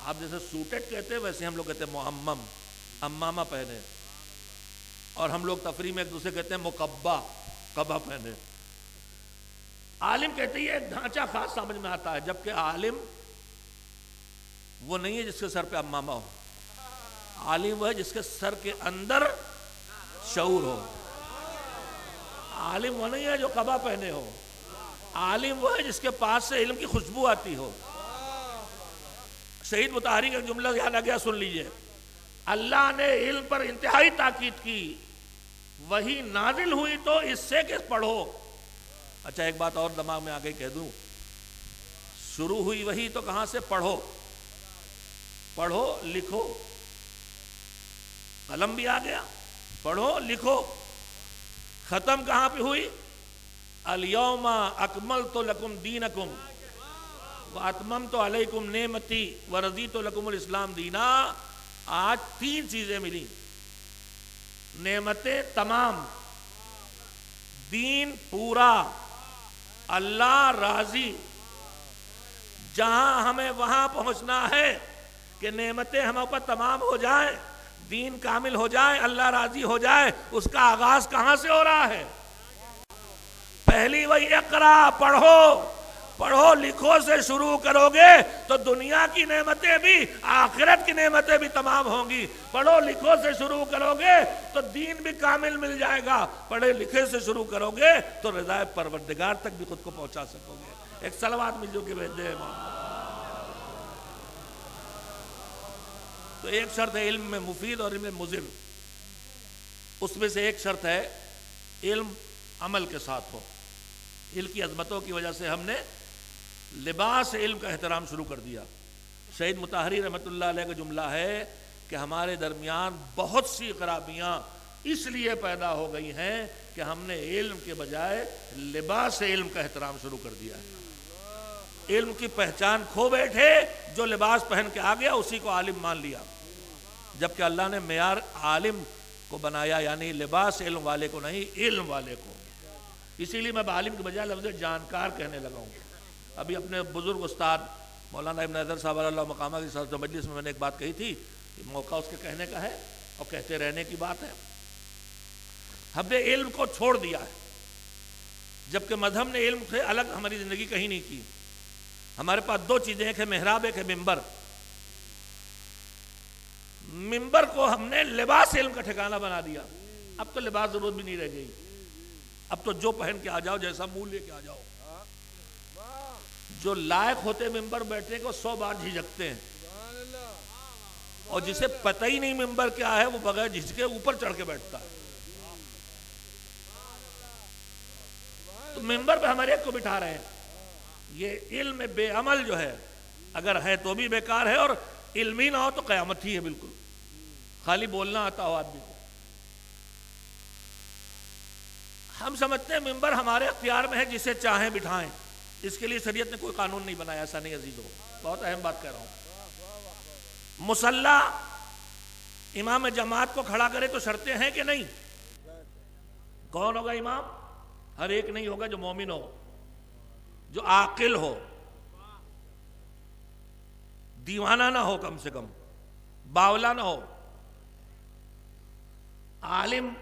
آپ جیسے سوٹڈ کہتے ہیں ویسے ہم لوگ کہتے ہیں معمم، امامہ پہنے، اور ہم لوگ تفریح میں ایک دوسرے کہتے ہیں مقبہ، قبا پہنے۔ عالم کہتے ہیں ایک ڈھانچہ خاص سمجھ میں آتا ہے، جبکہ عالم وہ نہیں ہے جس کے سر پہ امامہ ہو، عالم وہ ہے جس کے سر کے اندر شعور ہو۔ عالم وہ نہیں ہے جو قبا پہنے ہو، عالم وہ ہے جس کے پاس سے علم کی خوشبو آتی ہو۔ شہید مطہری کا جملہ یاد آ گیا، سن لیجئے۔ اللہ نے علم پر انتہائی تاکید کی، وہی نازل ہوئی تو اس سے کہ پڑھو۔ اچھا ایک بات اور دماغ میں آ گئی کہہ دوں، شروع ہوئی وہی تو کہاں سے؟ پڑھو، پڑھو لکھو، قلم بھی آ گیا، پڑھو لکھو۔ ختم کہاں پہ ہوئی؟ الیوم اکملت لکم دینکم وَأَتْمَمْتُ عَلَيْكُمْ نِعْمَتِي وَرَضِيتُ لَكُمُ الْإِسْلَامَ دِینًا. آج 3 چیزیں ملی: نعمتیں تمام، دین پورا، اللہ راضی. جہاں ہمیں وہاں پہنچنا ہے کہ نعمتیں ہم اوپر تمام ہو جائیں، دین کامل ہو جائے، اللہ راضی ہو جائے. اس کا آغاز کہاں سے ہو رہا ہے؟ پہلی وہی اقرا، پڑھو لکھو سے شروع کرو گے تو دنیا کی نعمتیں بھی، آخرت کی نعمتیں بھی تمام ہوں گی. پڑھو لکھو سے شروع کرو گے تو دین بھی کامل مل جائے گا. پڑھے لکھے سے شروع کرو گے تو رضا پروردگار تک بھی خود کو پہنچا سکو گے. ایک صلوات مل جو کہ بھیج دے. تو ایک شرط ہے علم میں مفید اور علم میں مضر. اس میں سے ایک شرط ہے علم عمل کے ساتھ ہو. علم کی عظمتوں کی وجہ سے ہم نے لباس علم کا احترام شروع کر دیا. شہید مطہری رحمۃ اللہ علیہ کا جملہ ہے کہ ہمارے درمیان بہت سی خرابیاں اس لیے پیدا ہو گئی ہیں کہ ہم نے علم کے بجائے لباس علم کا احترام شروع کر دیا ہے. علم کی پہچان کھو بیٹھے، جو لباس پہن کے آ گیا اسی کو عالم مان لیا، جبکہ اللہ نے معیار عالم کو بنایا، یعنی لباس علم والے کو نہیں، علم والے کو. اسی لیے میں عالم کے بجائے لفظ جانکار کہنے لگا ہوں. ابھی اپنے بزرگ استاد مولانا ابن حیدر صاحب اللہ مقامہ کی صدر مجلس میں نے ایک بات کہی تھی، موقع اس کے کہنے کا ہے اور کہتے رہنے کی بات ہے. ہم نے علم کو چھوڑ دیا ہے، جبکہ مذہب نے علم سے الگ ہماری زندگی کہیں نہیں کی. ہمارے پاس 2 چیزیں، ایک ہے محراب، ایک ہے ممبر. ممبر کو ہم نے لباس علم کا ٹھکانہ بنا دیا. اب تو لباس ضرورت بھی نہیں رہ گئی. اب تو جو پہن کے آ جاؤ، جیسا منہ لے کے آ جاؤ. جو لائق ہوتے ممبر بیٹھنے کو 100 بار جھجکتے ہیں، اور جسے پتہ ہی نہیں ممبر کیا ہے وہ بغیر جھجکے اوپر چڑھ کے بیٹھتا ہے. تو ممبر پہ ہمارے ایک کو بٹھا رہے ہیں. یہ علم بے عمل جو ہے، اگر ہے تو بھی بیکار ہے، اور علمی نہ ہو تو قیامت ہی ہے. بالکل خالی بولنا آتا ہو آدمی کو. ہم سمجھتے ہیں ممبر ہمارے اختیار میں ہے، جسے چاہیں بٹھائیں. اس کے لیے شریعت نے کوئی قانون نہیں بنایا. ایسا نہیں عزیزو، بہت اہم بات کہہ رہا ہوں. مصلی امام جماعت کو کھڑا کرے تو شرطیں ہیں کہ نہیں؟ کون ہوگا امام؟ ہر ایک نہیں ہوگا جو مومن ہو، جو عاقل ہو، دیوانہ نہ ہو، کم سے کم باولا نہ ہو. عالم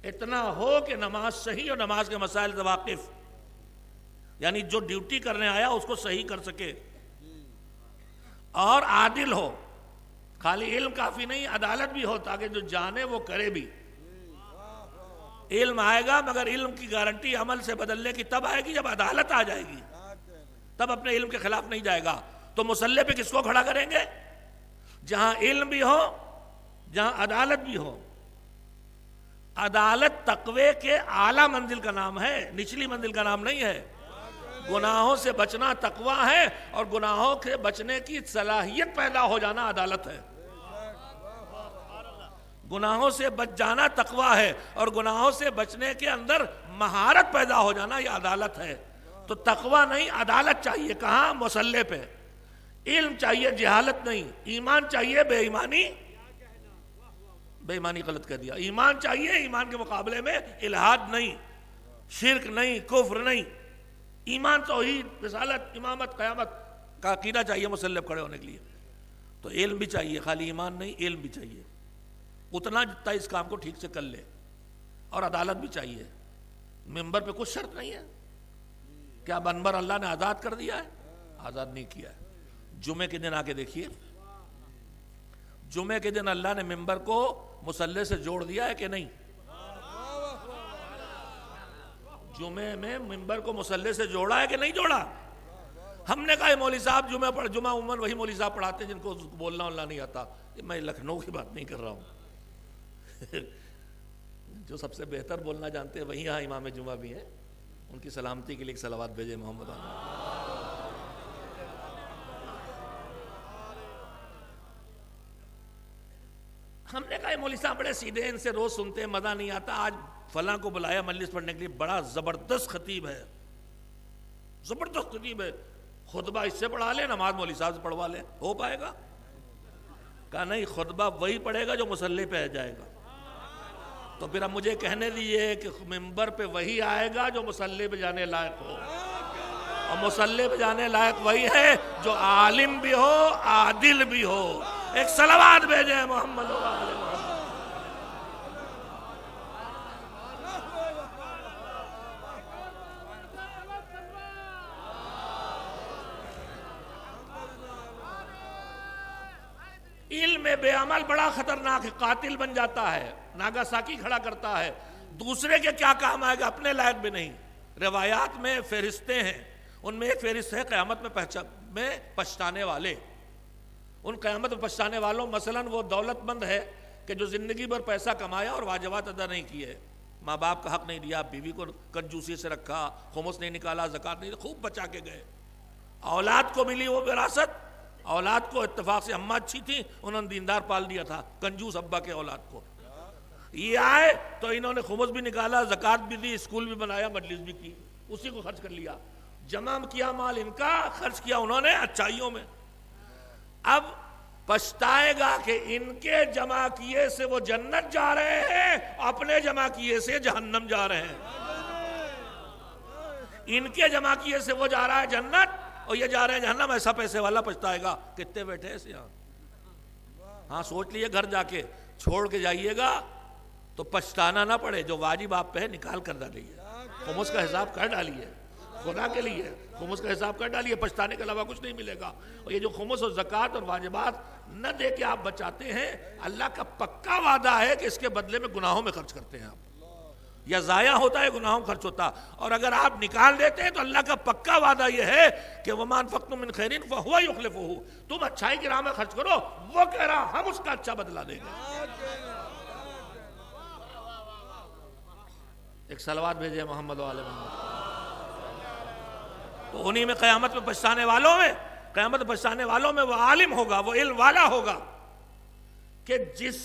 اتنا ہو کہ نماز صحیح اور نماز کے مسائل سے واقف، یعنی جو ڈیوٹی کرنے آیا اس کو صحیح کر سکے. اور عادل ہو. خالی علم کافی نہیں، عدالت بھی ہو، تاکہ جو جانے وہ کرے بھی. علم آئے گا مگر علم کی گارنٹی عمل سے بدلنے کی تب آئے گی جب عدالت آ جائے گی، تب اپنے علم کے خلاف نہیں جائے گا. تو مصلی پہ کس کو کھڑا کریں گے؟ جہاں علم بھی ہو، جہاں عدالت بھی ہو. عدالت تقوی کے اعلیٰ منزل کا نام ہے، نچلی منزل کا نام نہیں ہے. گناہوں سے بچنا تقوی ہے، اور گناہوں سے بچنے کی صلاحیت پیدا ہو جانا عدالت ہے. گناہوں سے بچ جانا تقوی ہے، اور گناہوں سے بچنے کے اندر مہارت پیدا ہو جانا یہ عدالت ہے. تو تقوی نہیں، عدالت چاہیے. کہاں؟ مصلی پہ. علم چاہیے، جہالت نہیں. ایمان چاہیے، بے ایمانی غلط کہہ دیا. ایمان چاہیے، ایمان کے مقابلے میں الہاد نہیں، شرک نہیں، کفر نہیں. ایمان، توحید، رسالت، امامت، قیامت کا عقیدہ چاہیے مصلی پہ کھڑے ہونے کے لیے. تو علم بھی چاہیے، خالی ایمان نہیں، علم بھی چاہیے. اتنا جتنا اس کام کو ٹھیک سے کر لے. اور عدالت بھی چاہیے. ممبر پہ کچھ شرط نہیں ہے. کیا منبر اللہ نے آزاد کر دیا ہے؟ آزاد نہیں کیا ہے. جمعے کے دن آ کے دیکھیے، جمعے کے دن اللہ نے ممبر کو مصلی سے جوڑ دیا ہے کہ نہیں؟ جمعے میں ممبر کو مصلی سے جوڑا ہے کہ نہیں جوڑا؟ ہم نے کہا مولوی صاحب جمعہ عموماً وہی مولوی صاحب پڑھاتے ہیں جن کو بولنا نہیں آتا. میں لکھنؤ کی بات نہیں کر رہا ہوں. جو سب سے بہتر بولنا جانتے ہیں وہی یہاں امام جمعہ بھی ہیں. ان کی سلامتی کے لیے ایک صلوات بھیجے محمد. ہم نے کہا مولوی صاحب بڑے سیدھے، ان سے روز سنتے ہیں، مزہ نہیں آتا. آج فلاں کو بلایا مجلس پڑھنے کے لیے، بڑا زبردست خطیب ہے، زبردست خطیب ہے، خطبہ اس سے پڑھا لے، نماز مولوی صاحب سے پڑھوا لے، ہو پائے گا؟ کہا نہیں، خطبہ وہی پڑھے گا جو مصلی پہ جائے گا۔ تو پھر اب مجھے کہنے دیئے کہ منبر پہ وہی آئے گا جو مصلی پہ جانے لائق ہو، اور مصلی پہ جانے لائق وہی ہے جو عالم بھی ہو، عادل بھی ہو۔ ایک صلوات بھیجیں محمد و آل محمد۔ علم بے عمل بڑا خطرناک ہے، قاتل بن جاتا ہے، ناگاساکی کھڑا کرتا ہے، دوسرے کے کیا کام آئے گا، اپنے لائق بھی نہیں۔ روایات میں فہرستیں ہیں، ان میں ایک فہرست ہے قیامت میں پچھتانے والے۔ ان قیامت میں پچھتانے والوں مثلاً وہ دولت مند ہے کہ جو زندگی بھر پیسہ کمایا اور واجبات ادا نہیں کیے، ماں باپ کا حق نہیں دیا، بیوی کو کنجوسی سے رکھا، خمس نہیں نکالا، زکوٰۃ نہیں، خوب بچا کے گئے۔ اولاد کو ملی وہ وراثت، اولاد کو اتفاق سے اماں اچھی تھی، انہوں نے دیندار پال دیا تھا، کنجوس ابا کے اولاد کو۔ یہ آئے تو انہوں نے خمس بھی نکالا، زکوٰۃ بھی دی، اسکول بھی بنایا، مجلس بھی کی، اسی کو خرچ کر لیا، جمع کیا مال ان کا، خرچ کیا انہوں نے اچھائیوں میں۔ اب پچھتائے گا کہ ان کے جمع کیے سے وہ جنت جا رہے ہیں، اپنے جمع کیے سے جہنم جا رہے ہیں۔ ان کے جمع کیے سے وہ جا رہا ہے جنت اور یہ جا رہے ہیں جہنم، ایسا پیسے والا پچھتائے گا۔ کتنے بیٹھے ایسے یہاں؟ ہاں سوچ لیے، گھر جا کے چھوڑ کے جائیے گا تو پچھتانا نہ پڑے، جو واجب آپ پہ نکال کر ڈالیے، خمس کا حساب کر ڈالیے، خدا کے لیے خمس کا حساب کر ڈالیے، پچھتانے کے علاوہ کچھ نہیں ملے گا۔ اور یہ جو خمس اور زکوٰۃ اور واجبات نہ دے کے آپ بچاتے ہیں، اللہ کا پکا وعدہ ہے کہ اس کے بدلے میں گناہوں میں خرچ کرتے ہیں آپ، یا ضائع ہوتا ہے، گناہوں میں خرچ ہوتا۔ اور اگر آپ نکال دیتے ہیں تو اللہ کا پکا وعدہ یہ ہے کہ وَمَا أَنفَقْتُم مِّن خَيْرٍ فَهُوَ يُخْلِفُهُ، تم اچھائی کی راہ میں خرچ کرو، وہ کہہ رہا ہم اس کا اچھا بدلہ دیں گے۔ ایک صلوات بھیجے محمد و آل محمد۔ تو انہی میں قیامت میں پچھتانے والوں میں وہ عالم ہوگا، وہ علم والا ہوگا کہ جس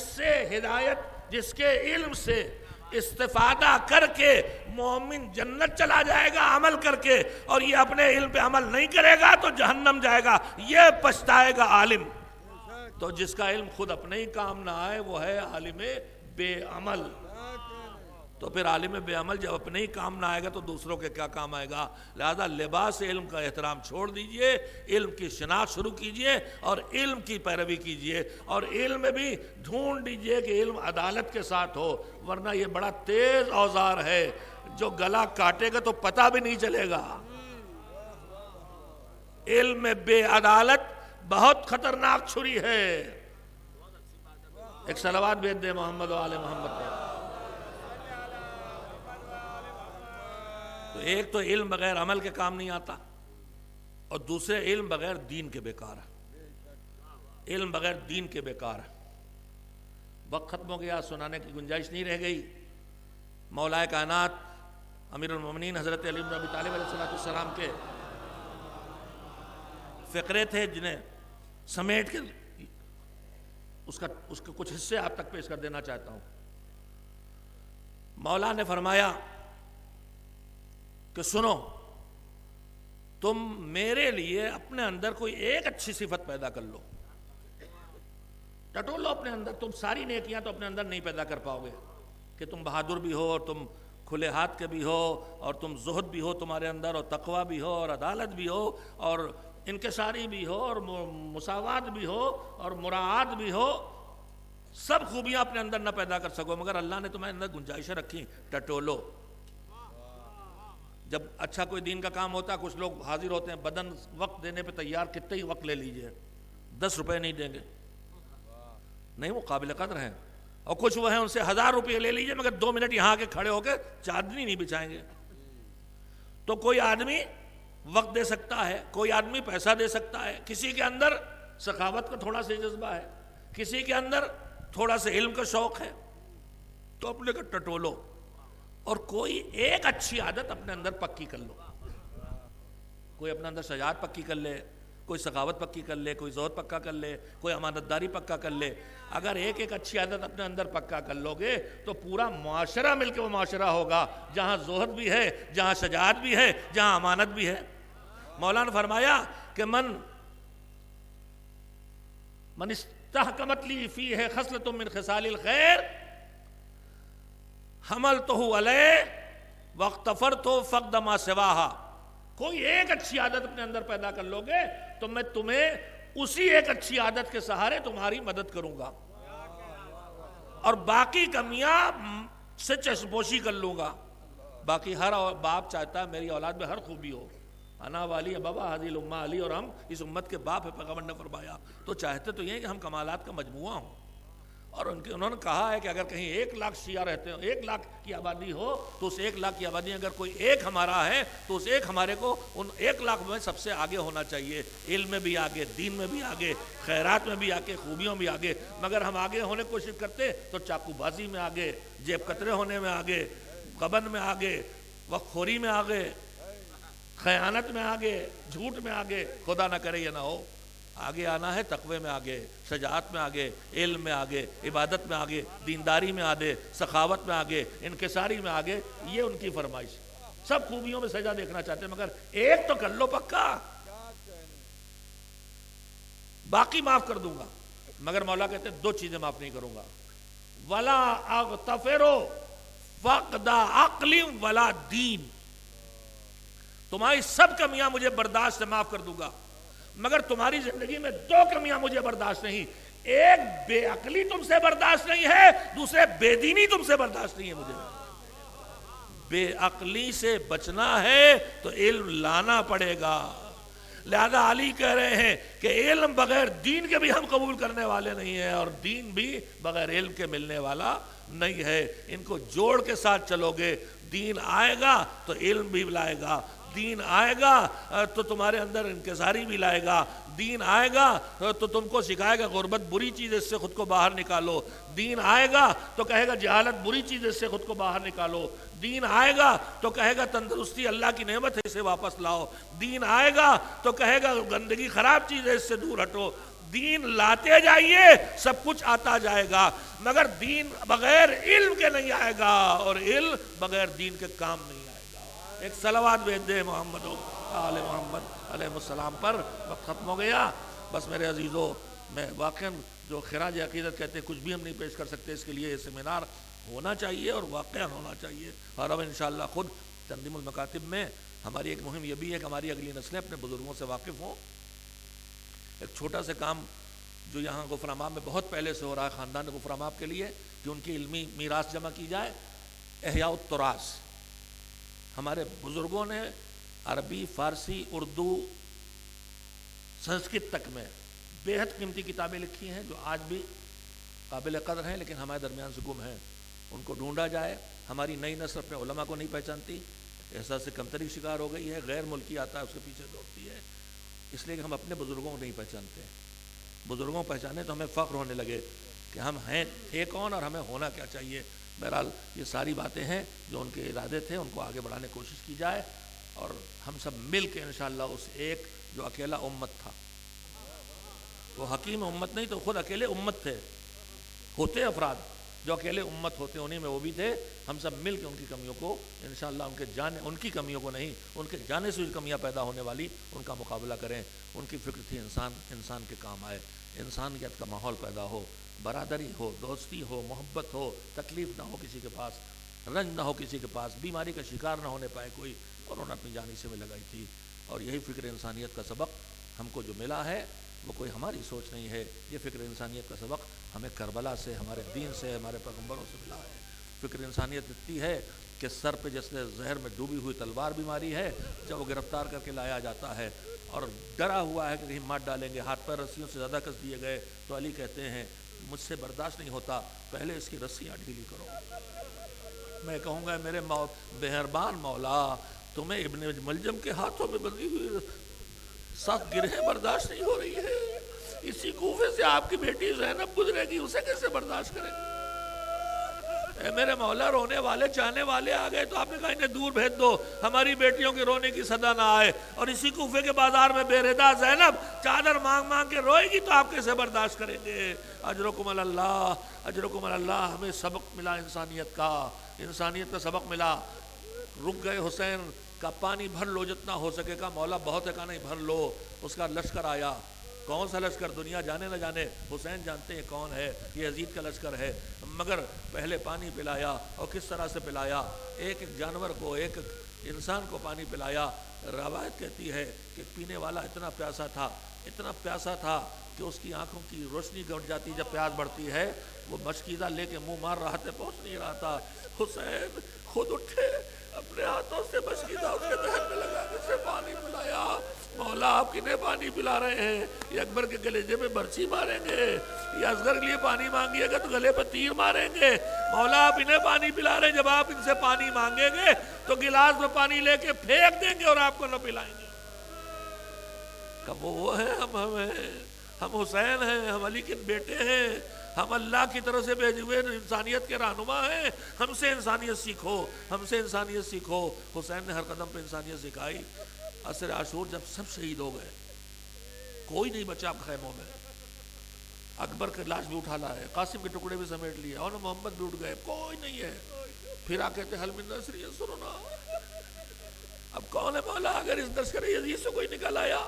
سے ہدایت، جس کے علم سے استفادہ کر کے مومن جنت چلا جائے گا عمل کر کے، اور یہ اپنے علم پہ عمل نہیں کرے گا تو جہنم جائے گا، یہ پچھتائے گا عالم۔ تو جس کا علم خود اپنے ہی کام نہ آئے وہ ہے عالم بے عمل۔ تو پھر عالم بے عمل جب اپنے ہی کام نہ آئے گا تو دوسروں کے کیا کام آئے گا؟ لہذا لباس علم کا احترام چھوڑ دیجئے، علم کی شناخت شروع کیجئے اور علم کی پیروی کیجئے، اور علم میں بھی ڈھونڈ دیجئے کہ علم عدالت کے ساتھ ہو، ورنہ یہ بڑا تیز اوزار ہے جو گلا کاٹے گا تو پتہ بھی نہیں چلے گا۔ علم میں بے عدالت بہت خطرناک چھری ہے۔ ایک صلوات بھیج دے محمد و آل محمد پر۔ تو ایک تو علم بغیر عمل کے کام نہیں آتا، اور دوسرے علم بغیر دین کے بیکار ہے، علم بغیر دین کے بیکار ہے۔ وقت ختم ہو گیا، سنانے کی گنجائش نہیں رہ گئی۔ مولا کائنات امیر المومنین حضرت علی بن ابی طالب علیہ السلام کے فقرے تھے جنہیں سمیٹ کے اس کے کچھ حصے آپ تک پیش کر دینا چاہتا ہوں۔ مولا نے فرمایا کہ سنو، تم میرے لیے اپنے اندر کوئی ایک اچھی صفت پیدا کر لو، ٹٹول لو اپنے اندر۔ تم ساری نیکیاں تو اپنے اندر نہیں پیدا کر پاؤ گے کہ تم بہادر بھی ہو اور تم کھلے ہاتھ کے بھی ہو اور تم زہد بھی ہو تمہارے اندر، اور تقوی بھی ہو اور عدالت بھی ہو اور انکساری بھی ہو اور مساوات بھی ہو اور مراعات بھی ہو، سب خوبیاں اپنے اندر نہ پیدا کر سکو، مگر اللہ نے تمہارے اندر گنجائشیں رکھی، ٹٹولو۔ جب اچھا کوئی دین کا کام ہوتا ہے، کچھ لوگ حاضر ہوتے ہیں بدن وقت دینے پہ تیار، کتنے ہی وقت لے لیجئے، 10 روپے نہیں دیں گے، نہیں وہ قابل قدر ہیں، اور کچھ وہ ہیں ان سے 1000 روپے لے لیجئے مگر 2 منٹ یہاں کے کھڑے ہو کے چادری نہیں بچھائیں گے۔ تو کوئی آدمی وقت دے سکتا ہے، کوئی آدمی پیسہ دے سکتا ہے، کسی کے اندر سخاوت کا تھوڑا سا جذبہ ہے، کسی کے اندر تھوڑا سا علم کا شوق ہے، تو اپنے کو ٹٹولو، اور کوئی ایک اچھی عادت اپنے اندر پکی کر لو۔ کوئی اپنے اندر شجاعت پکی کر لے، کوئی سخاوت پکی کر لے، کوئی زہد پکا کر لے، کوئی امانت داری پکا کر لے۔ اگر ایک ایک اچھی عادت اپنے اندر پکا کر لو گے تو پورا معاشرہ مل کے وہ معاشرہ ہوگا جہاں زہد بھی ہے، جہاں شجاعت بھی ہے، جہاں امانت بھی ہے۔ مولا نے فرمایا کہ من استحکمت لی فیہ خصلۃ من خصال الخیر حملتہ علیہ واغتفرت فقد ما سواہا. کوئی ایک اچھی عادت اپنے اندر پیدا کر لو گے تو میں تمہیں اسی ایک اچھی عادت کے سہارے تمہاری مدد کروں گا اور باقی کمیاں سے چشم پوشی کر لوں گا. باقی ہر باپ چاہتا ہے میری اولاد میں ہر خوبی ہو. انا والی بابا حضی الامہ علی، اور ہم اس امت کے باپ ہے، پیغمبر نے فرمایا. تو چاہتے تو یہ ہیں کہ ہم کمالات کا مجموعہ ہوں. اور انہوں نے کہا ہے کہ اگر کہیں 1,00,000 شیعہ رہتے ہو، 1,00,000 کی آبادی ہو، تو اس 1,00,000 کی آبادی اگر کوئی ایک ہمارا ہے تو اس ایک ہمارے کو ان 1,00,000 میں سب سے آگے ہونا چاہیے. علم میں بھی آگے، دین میں بھی آگے، خیرات میں بھی آگے، خوبیوں بھی آگے. مگر ہم آگے ہونے کی کوشش کرتے تو چاقو بازی میں آگے، جیب کترے ہونے میں آگے، غبن میں آگے، وقت خوری میں آگے، خیانت میں آگے، جھوٹ میں آگے. خدا نہ کرے یہ نہ ہو. آگے آنا ہے تقوی میں آگے، شجاعت میں آگے، علم میں آگے، عبادت میں آگے، دینداری میں آگے، سخاوت میں آگے، انکساری میں آگے. یہ ان کی فرمائش. سب خوبیوں میں سجا دیکھنا چاہتے ہیں مگر ایک تو کر لو پکا، باقی معاف کر دوں گا. مگر مولا کہتے ہیں 2 چیزیں معاف نہیں کروں گا. ولا اغتفرو فقد عقل ولا دین. تمہاری سب کمیاں مجھے برداشت سے معاف کر دوں گا مگر تمہاری زندگی میں 2 کمیاں مجھے برداشت نہیں. ایک بے عقلی تم سے برداشت نہیں ہے، دوسرے بے دینی تم سے برداشت نہیں ہے. مجھے بے عقلی سے بچنا ہے تو علم لانا پڑے گا. لہذا علی کہہ رہے ہیں کہ علم بغیر دین کے بھی ہم قبول کرنے والے نہیں ہیں اور دین بھی بغیر علم کے ملنے والا نہیں ہے. ان کو جوڑ کے ساتھ چلو گے. دین آئے گا تو علم بھی لائے گا، دین آئے گا تو تمہارے اندر انکساری بھی لائے گا، دین آئے گا تو تم کو سکھائے گا غربت بری چیز، اس سے خود کو باہر نکالو. دین آئے گا تو کہے گا جہالت بری چیز، اس سے خود کو باہر نکالو. دین آئے گا تو کہے گا تندرستی اللہ کی نعمت ہے، اسے واپس لاؤ. دین آئے گا تو کہے گا گندگی خراب چیز ہے، اس سے دور ہٹو. دین لاتے جائیے سب کچھ آتا جائے گا مگر دین بغیر علم کے نہیں آئے گا اور علم بغیر دین کے کام نہیں آئے گا. ایک صلوات بھیج دے محمد و آل محمد علیہ السلام پر. وقت ختم ہو گیا. بس میرے عزیزو، میں واقعاً جو خراج عقیدت کہتے ہیں کچھ بھی ہم نہیں پیش کر سکتے، اس کے لیے یہ سیمینار ہونا چاہیے اور واقعاً ہونا چاہیے. اور اب انشاءاللہ خود تنظیم المکاتب میں ہماری ایک مہم یہ بھی ہے کہ ہماری اگلی نسلیں اپنے بزرگوں سے واقف ہوں. ایک چھوٹا سا کام جو یہاں غفراماب میں بہت پہلے سے ہو رہا ہے خاندان غفراماب کے لیے کہ ان کی علمی میراث جمع کی جائے. احیاء التراث. ہمارے بزرگوں نے عربی، فارسی، اردو، سنسکرت تک میں بے حد قیمتی کتابیں لکھی ہیں جو آج بھی قابل قدر ہیں لیکن ہمارے درمیان سے گم ہیں. ان کو ڈھونڈا جائے. ہماری نئی نسل اپنے علماء کو نہیں پہچانتی، احساس سے کمتری شکار ہو گئی ہے. غیر ملکی آتا ہے اس کے پیچھے دوڑتی ہے، اس لیے کہ ہم اپنے بزرگوں کو نہیں پہچانتے. بزرگوں کو پہچانے تو ہمیں فخر ہونے لگے کہ ہم ہیں تھے کون اور ہمیں ہونا کیا چاہیے. بہرحال یہ ساری باتیں ہیں جو ان کے ارادے تھے، ان کو آگے بڑھانے کی کوشش کی جائے اور ہم سب مل کے انشاءاللہ اس ایک جو اکیلا امت تھا، وہ حکیم امت نہیں تو خود اکیلے امت تھے. ہوتے افراد جو اکیلے امت ہوتے، انہیں میں وہ بھی تھے. ہم سب مل کے ان کی کمیوں کو انشاءاللہ ان کی کمیوں کو نہیں، ان کے جانے سے جو کمیاں پیدا ہونے والی ان کا مقابلہ کریں. ان کی فکر تھی انسان کے کام آئے، انسانیت کا ماحول پیدا ہو، برادری ہو، دوستی ہو، محبت ہو، تکلیف نہ ہو کسی کے پاس، رنج نہ ہو کسی کے پاس، بیماری کا شکار نہ ہونے پائے کوئی. اور انہوں نے اپنی جان اسی میں لگائی تھی. اور یہی فکر انسانیت کا سبق ہم کو جو ملا ہے وہ کوئی ہماری سوچ نہیں ہے. یہ فکر انسانیت کا سبق ہمیں کربلا سے، ہمارے دین سے، ہمارے پیغمبروں سے ملا ہے. فکر انسانیت اتنی ہے کہ سر پہ جیسے زہر میں ڈوبی ہوئی تلوار بیماری ہے، جب وہ گرفتار کر کے لایا جاتا ہے اور ڈرا ہوا ہے کہ کہیں مار ڈالیں گے، ہاتھ پیر رسیوں سے زیادہ کس دیے گئے تو علی کہتے ہیں مجھ سے برداشت نہیں ہوتا، پہلے اس کی رسیاں ڈھیلی کرو. میں کہوں گا میرے مہربان مولا، تمہیں ابن ملجم کے ہاتھوں میں بندھی ہوئی سخت گرہیں برداشت نہیں ہو رہی ہے، اسی کوفے سے آپ کی بیٹی زینب گزرے گی، اسے کیسے برداشت کریں؟ اے میرے مولا، رونے والے چاہنے والے آ گئے تو آپ نے کہا انہیں دور بھیج دو، ہماری بیٹیوں کے رونے کی صدا نہ آئے. اور اسی کوفے کے بازار میں بے ردا زینب چادر مانگ مانگ کے روئے گی تو آپ کیسے برداشت کریں گے؟ اجرکم اللہ، اجرکم اللہ. ہمیں سبق ملا انسانیت کا، انسانیت کا سبق ملا. رک گئے حسین کہا پانی بھر لو جتنا ہو سکے. کہا مولا بہت ہے. کہا نہیں بھر لو. اس کا لشکر آیا. کون سا لشکر؟ دنیا جانے نہ جانے، حسین جانتے ہیں کون ہے، یہ یزید کا لشکر ہے. مگر پہلے پانی پلایا. اور کس طرح سے پلایا؟ ایک ایک جانور کو، ایک انسان کو پانی پلایا. روایت کہتی ہے کہ پینے والا اتنا پیاسا تھا، اتنا پیاسا تھا کہ اس کی آنکھوں کی روشنی گھٹ جاتی جب پیاس بڑھتی ہے. وہ مشکیزہ لے کے منہ مار رہا تھا، پہنچ نہیں رہا تھا. حسین خود اٹھے، اپنے ہاتھوں سے مشکیزہ اس کے دہن میں لگا کے اسے پانی پلایا. مولا آپ کنہیں پانی پلا رہے ہیں؟ یہ اکبر کے گلیجے میں برچی ماریں گے، یہ اصغر کے لیے پانی مانگیے گا تو گلے پہ تیر ماریں گے. مولا آپ انہیں پانی پلا رہے ہیں، جب آپ ان سے پانی مانگیں گے تو گلاس میں پانی لے کے پھینک دیں گے اور آپ کو نہ پلائیں گے. کب وہ ہیں، ہم ہیں، ہم حسین ہیں، ہم علی کے بیٹے ہیں، ہم اللہ کی طرف سے بھیجے ہوئے انسانیت کے رہنما ہیں. ہم سے انسانیت سیکھو، ہم سے انسانیت سیکھو. حسین نے ہر قدم پہ انسانیت سکھائی. عصر عاشور جب سب شہید ہو گئے، کوئی نہیں بچا خیموں میں. اکبر کا لاش بھی اٹھا لایا ہے، قاسم کے ٹکڑے بھی سمیٹ لیے، اور محمد بھی اٹھ گئے، کوئی نہیں ہے. پھر آ کہتے حل من نصر ینصرنا. اب کون ہے مولا اگر اس لشکر یزید سے کوئی نکل آیا؟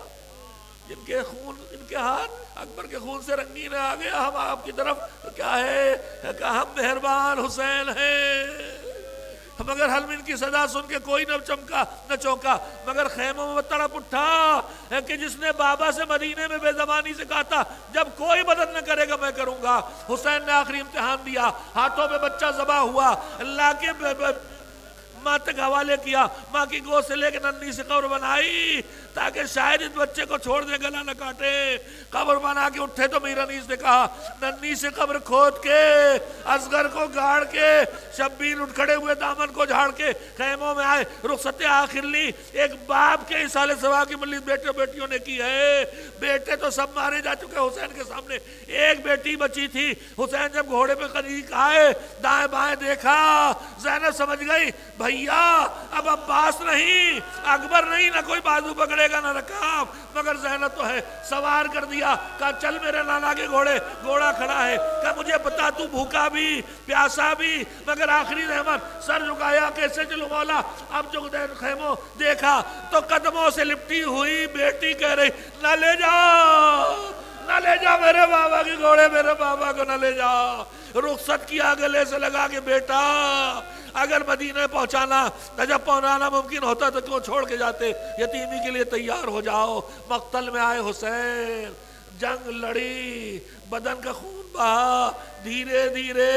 جن کے خون، ان کے ہاتھ اکبر کے خون سے رنگین آ گیا، ہم آپ کی طرف کیا ہے کہ ہم مہربان حسین ہیں. مگر حلمین کی صدا سن کے کوئی نہ چمکا نہ چونکا، مگر خیموں میں تڑپ اٹھا کہ جس نے بابا سے مدینے میں بے زبانی سے کہا تھا جب کوئی مدد نہ کرے گا میں کروں گا. حسین نے آخری امتحان دیا، ہاتھوں پہ بچہ ذبح ہوا، اللہ کے ماں تک حوالے کیا. ماں کی گود سے لے کے ننھی سے قبر بنائی تاکہ شاید اس بچے کو چھوڑ دے، گلا نہ کاٹے. قبر بنا کے اٹھے تو میر انیس نے کہا ننھی سے قبر کھود کے، اصغر کو گاڑ کے، شبیر اٹھ کھڑے ہوئے دامن کو جھاڑ کے خیموں میں آئے. رخصت آخر لی. ایک باپ کے اصالِ ثواب کی مجلس بیٹے بیٹیوں نے کی ہے. بیٹے تو سب مارے جا چکے حسین کے سامنے، ایک بیٹی بچی تھی. حسین جب گھوڑے پہ قریب آئے، دائیں بائیں دیکھا، زینب سمجھ گئی بھیا اب عباس نہیں، اکبر نہیں، نہ کوئی بازو پکڑے گا نہ رکاب، مگر زینب تو ہے. سوار کر دیا. کہا چل میرے نانا کے گھوڑے. گھوڑا کھڑا ہے. کہا مجھے بتا تو بھوکا بھی پیاسا بھی، مگر آخری رحمت. سر جھکایا، کیسے چلو مولا؟ اب جو خیموں دیکھا تو قدموں سے لپٹی ہوئی بیٹی کہہ رہی نہ لے جاؤ، نہ لے جا میرے بابا کے گھوڑے، میرے بابا کو نہ لے جا. رخصت کیا گلے سے لگا کے بیٹا اگر مدینہ پہنچانا، نجف پہنچانا ممکن ہوتا تو کیوں چھوڑ کے جاتے؟ یتیمی کے لیے تیار ہو جاؤ. مقتل میں آئے حسین، جنگ لڑی، بدن کا خون بہا، دھیرے دھیرے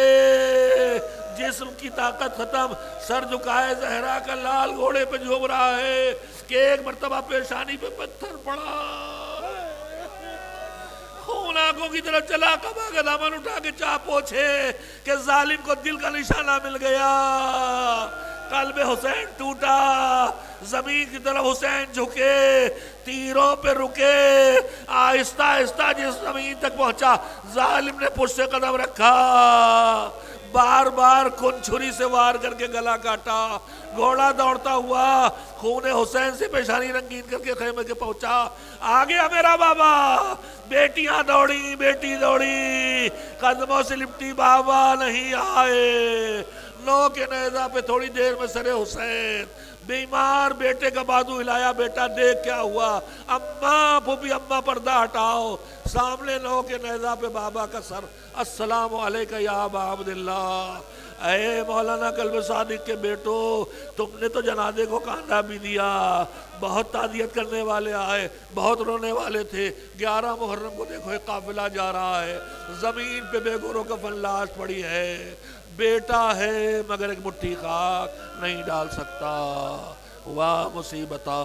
جسم کی طاقت ختم. سر جھکائے، زہرا کا لال گھوڑے پہ جھوم رہا ہے کہ ایک مرتبہ پیشانی پہ پتھر پڑا، خون آنکھوں کی طرف چلا. قبا کا دامن اٹھا کے چاہ پوچھے کہ ظالم کو دل کا نشانہ مل گیا. قلب حسین ٹوٹا، زمین کی طرف حسین جھکے، تیروں پہ رکے. آہستہ آہستہ جس زمین تک پہنچا ظالم نے پشت قدم رکھا، بار بار کن چھری سے وار کر کے گلا کاٹا. گھوڑا دوڑتا ہوا خون حسین سے پیشانی رنگین کر کے خیمے کے پہنچا. آ گیا میرا بابا. بیٹیاں دوڑی، بیٹی دوڑی، قدموں سے لپٹی، بابا نہیں آئے. نو کے نیزہ پہ تھوڑی دیر میں سر حسین. بیمار بیٹے کا بازو ہلایا، بیٹا دیکھ کیا ہوا؟ اماں پھوپھی اماں پردہ ہٹاؤ. سامنے نو کے نیزہ پہ بابا کا سر. السلام علیکہ یا ابا عبداللہ. اے مولانا قلب صادق کے بیٹو، تم نے تو جنازے کو کاندھا بھی دیا. بہت تعزیت کرنے والے آئے، بہت رونے والے تھے. 11 محرم کو دیکھو ایک قافلہ جا رہا ہے، زمین پہ بے گور و کفن لاش پڑی ہے. بیٹا ہے مگر ایک مٹھی خاک نہیں ڈال سکتا. واہ مصیبتا،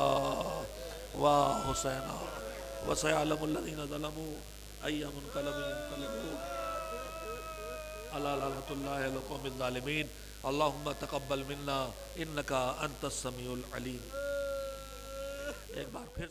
واہ حسینہ، وسيعلم الذين ظلموا أي منقلب ينقلبون على لعنة الله على القوم الظالمين. اللهم تقبل منا انك انت السميع العليم. ایک بار پھر